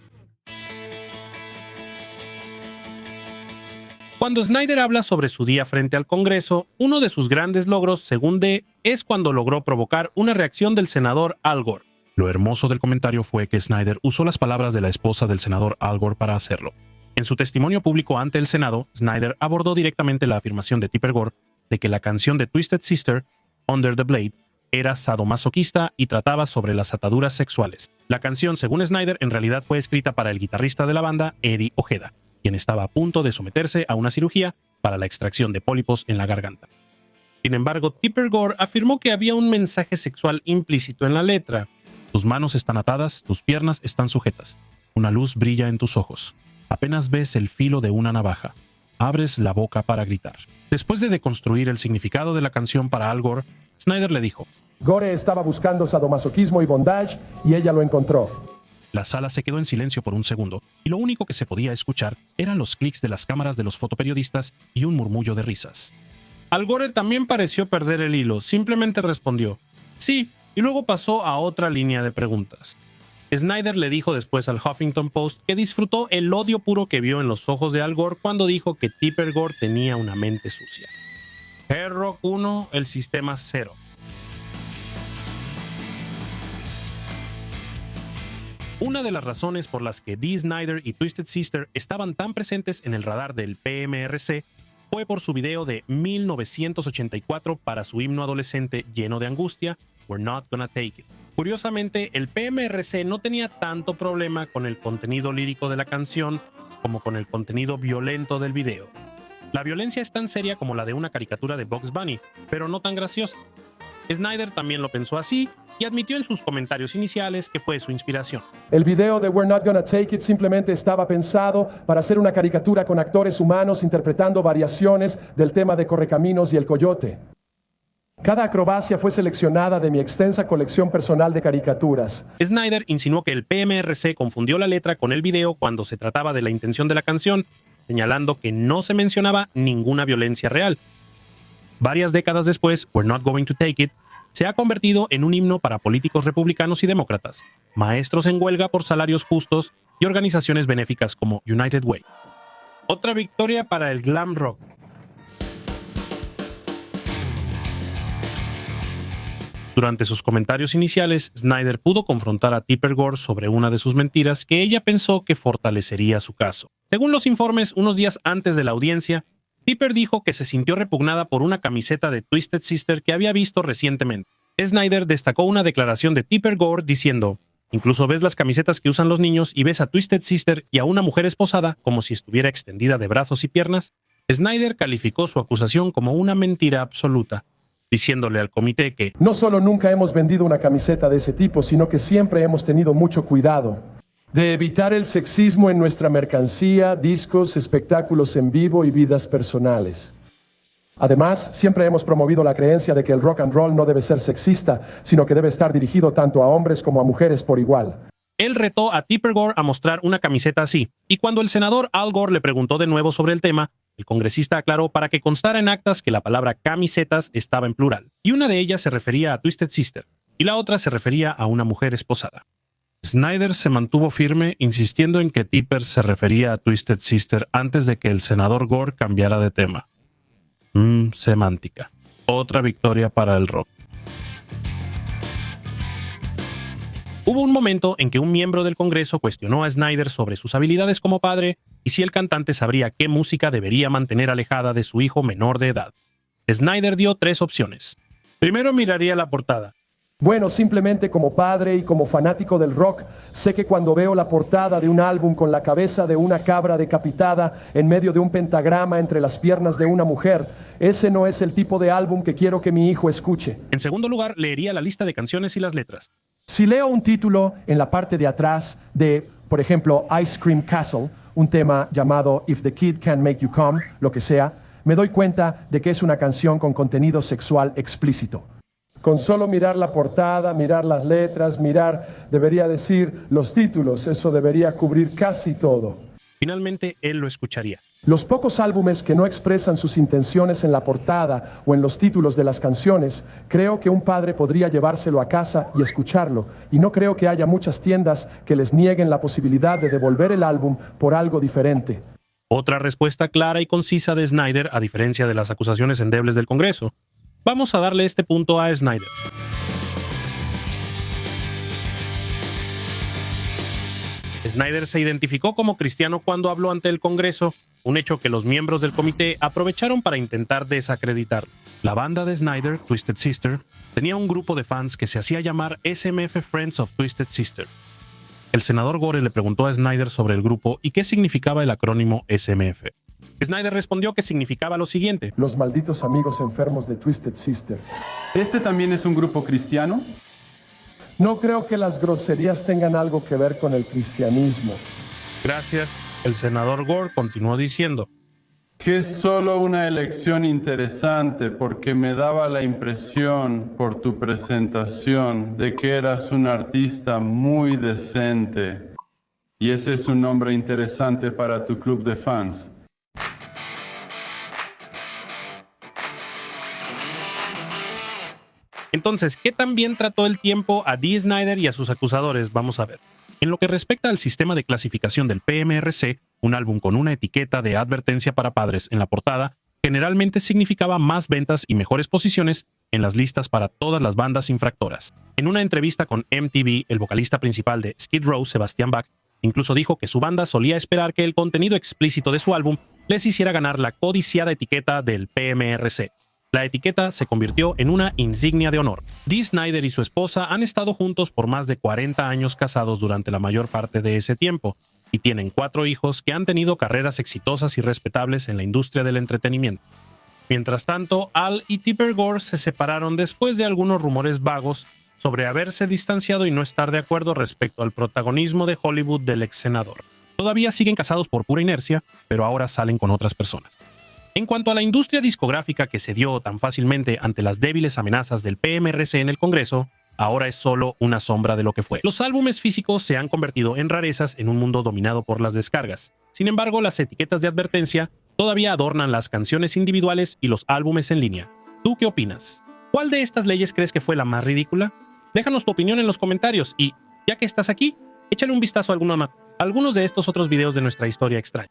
Cuando Snyder habla sobre su día frente al Congreso, uno de sus grandes logros, según Dee, es cuando logró provocar una reacción del senador Al Gore. Lo hermoso del comentario fue que Snyder usó las palabras de la esposa del senador Al Gore para hacerlo. En su testimonio público ante el Senado, Snyder abordó directamente la afirmación de Tipper Gore de que la canción de Twisted Sister, Under the Blade, era sadomasoquista y trataba sobre las ataduras sexuales. La canción, según Snyder, en realidad fue escrita para el guitarrista de la banda, Eddie Ojeda, quien estaba a punto de someterse a una cirugía para la extracción de pólipos en la garganta. Sin embargo, Tipper Gore afirmó que había un mensaje sexual implícito en la letra. Tus manos están atadas, tus piernas están sujetas. Una luz brilla en tus ojos. Apenas ves el filo de una navaja. Abres la boca para gritar. Después de deconstruir el significado de la canción para Al Gore, Snyder le dijo: Gore estaba buscando sadomasoquismo y bondage y ella lo encontró. La sala se quedó en silencio por un segundo y lo único que se podía escuchar eran los clics de las cámaras de los fotoperiodistas y un murmullo de risas. Al Gore también pareció perder el hilo, simplemente respondió sí y luego pasó a otra línea de preguntas. Snyder le dijo después al Huffington Post que disfrutó el odio puro que vio en los ojos de Al Gore cuando dijo que Tipper Gore tenía una mente sucia. Hard Rock 1, el sistema 0. Una de las razones por las que Dee Snider y Twisted Sister estaban tan presentes en el radar del PMRC fue por su video de 1984 para su himno adolescente lleno de angustia, We're Not Gonna Take It. Curiosamente, el PMRC no tenía tanto problema con el contenido lírico de la canción como con el contenido violento del video. La violencia es tan seria como la de una caricatura de Bugs Bunny, pero no tan graciosa. Snyder también lo pensó así y admitió en sus comentarios iniciales que fue su inspiración. El video de We're Not Gonna Take It simplemente estaba pensado para hacer una caricatura con actores humanos interpretando variaciones del tema de Correcaminos y El Coyote. Cada acrobacia fue seleccionada de mi extensa colección personal de caricaturas. Snyder insinuó que el PMRC confundió la letra con el video cuando se trataba de la intención de la canción, señalando que no se mencionaba ninguna violencia real. Varias décadas después, We're Not Going to Take It se ha convertido en un himno para políticos republicanos y demócratas, maestros en huelga por salarios justos y organizaciones benéficas como United Way. Otra victoria para el glam rock. Durante sus comentarios iniciales, Snyder pudo confrontar a Tipper Gore sobre una de sus mentiras que ella pensó que fortalecería su caso. Según los informes, unos días antes de la audiencia, Tipper dijo que se sintió repugnada por una camiseta de Twisted Sister que había visto recientemente. Snyder destacó una declaración de Tipper Gore diciendo: incluso ves las camisetas que usan los niños y ves a Twisted Sister y a una mujer esposada como si estuviera extendida de brazos y piernas. Snyder calificó su acusación como una mentira absoluta, diciéndole al comité que no solo nunca hemos vendido una camiseta de ese tipo, sino que siempre hemos tenido mucho cuidado de evitar el sexismo en nuestra mercancía, discos, espectáculos en vivo y vidas personales. Además, siempre hemos promovido la creencia de que el rock and roll no debe ser sexista, sino que debe estar dirigido tanto a hombres como a mujeres por igual. Él retó a Tipper Gore a mostrar una camiseta así, y cuando el senador Al Gore le preguntó de nuevo sobre el tema, el congresista aclaró para que constara en actas que la palabra camisetas estaba en plural, y una de ellas se refería a Twisted Sister, y la otra se refería a una mujer esposada. Snyder se mantuvo firme, insistiendo en que Tipper se refería a Twisted Sister antes de que el senador Gore cambiara de tema. Semántica. Otra victoria para el rock. Hubo un momento en que un miembro del Congreso cuestionó a Snyder sobre sus habilidades como padre y si el cantante sabría qué música debería mantener alejada de su hijo menor de edad. Snyder dio 3 opciones. Primero miraría la portada. Bueno, simplemente como padre y como fanático del rock, sé que cuando veo la portada de un álbum con la cabeza de una cabra decapitada en medio de un pentagrama entre las piernas de una mujer, ese no es el tipo de álbum que quiero que mi hijo escuche. En segundo lugar, leería la lista de canciones y las letras. Si leo un título en la parte de atrás de, por ejemplo, Ice Cream Castle, un tema llamado If the Kid Can Make You Come, lo que sea, me doy cuenta de que es una canción con contenido sexual explícito. Con solo mirar la portada, mirar las letras, debería decir los títulos, eso debería cubrir casi todo. Finalmente, él lo escucharía. Los pocos álbumes que no expresan sus intenciones en la portada o en los títulos de las canciones, creo que un padre podría llevárselo a casa y escucharlo, y no creo que haya muchas tiendas que les nieguen la posibilidad de devolver el álbum por algo diferente. Otra respuesta clara y concisa de Snyder, a diferencia de las acusaciones endebles del Congreso. Vamos a darle este punto a Snyder. Snyder se identificó como cristiano cuando habló ante el Congreso, un hecho que los miembros del comité aprovecharon para intentar desacreditarlo. La banda de Snyder, Twisted Sister, tenía un grupo de fans que se hacía llamar SMF Friends of Twisted Sister. El senador Gore le preguntó a Snyder sobre el grupo y qué significaba el acrónimo SMF. Snyder respondió que significaba lo siguiente: los malditos amigos enfermos de Twisted Sister. ¿Este también es un grupo cristiano? No creo que las groserías tengan algo que ver con el cristianismo. Gracias. El senador Gore continuó diciendo que es solo una elección interesante porque me daba la impresión por tu presentación de que eras un artista muy decente. Y ese es un nombre interesante para tu club de fans. Entonces, ¿qué tan bien trató el tiempo a Dee Snider y a sus acusadores? Vamos a ver. En lo que respecta al sistema de clasificación del PMRC, un álbum con una etiqueta de advertencia para padres en la portada generalmente significaba más ventas y mejores posiciones en las listas para todas las bandas infractoras. En una entrevista con MTV, el vocalista principal de Skid Row, Sebastian Bach, incluso dijo que su banda solía esperar que el contenido explícito de su álbum les hiciera ganar la codiciada etiqueta del PMRC. La etiqueta se convirtió en una insignia de honor. Dee Snider y su esposa han estado juntos por más de 40 años casados durante la mayor parte de ese tiempo, y tienen 4 hijos que han tenido carreras exitosas y respetables en la industria del entretenimiento. Mientras tanto, Al y Tipper Gore se separaron después de algunos rumores vagos sobre haberse distanciado y no estar de acuerdo respecto al protagonismo de Hollywood del ex senador. Todavía siguen casados por pura inercia, pero ahora salen con otras personas. En cuanto a la industria discográfica que se dio tan fácilmente ante las débiles amenazas del PMRC en el Congreso, ahora es solo una sombra de lo que fue. Los álbumes físicos se han convertido en rarezas en un mundo dominado por las descargas. Sin embargo, las etiquetas de advertencia todavía adornan las canciones individuales y los álbumes en línea. ¿Tú qué opinas? ¿Cuál de estas leyes crees que fue la más ridícula? Déjanos tu opinión en los comentarios y, ya que estás aquí, échale un vistazo a algunos de estos otros videos de nuestra historia extraña.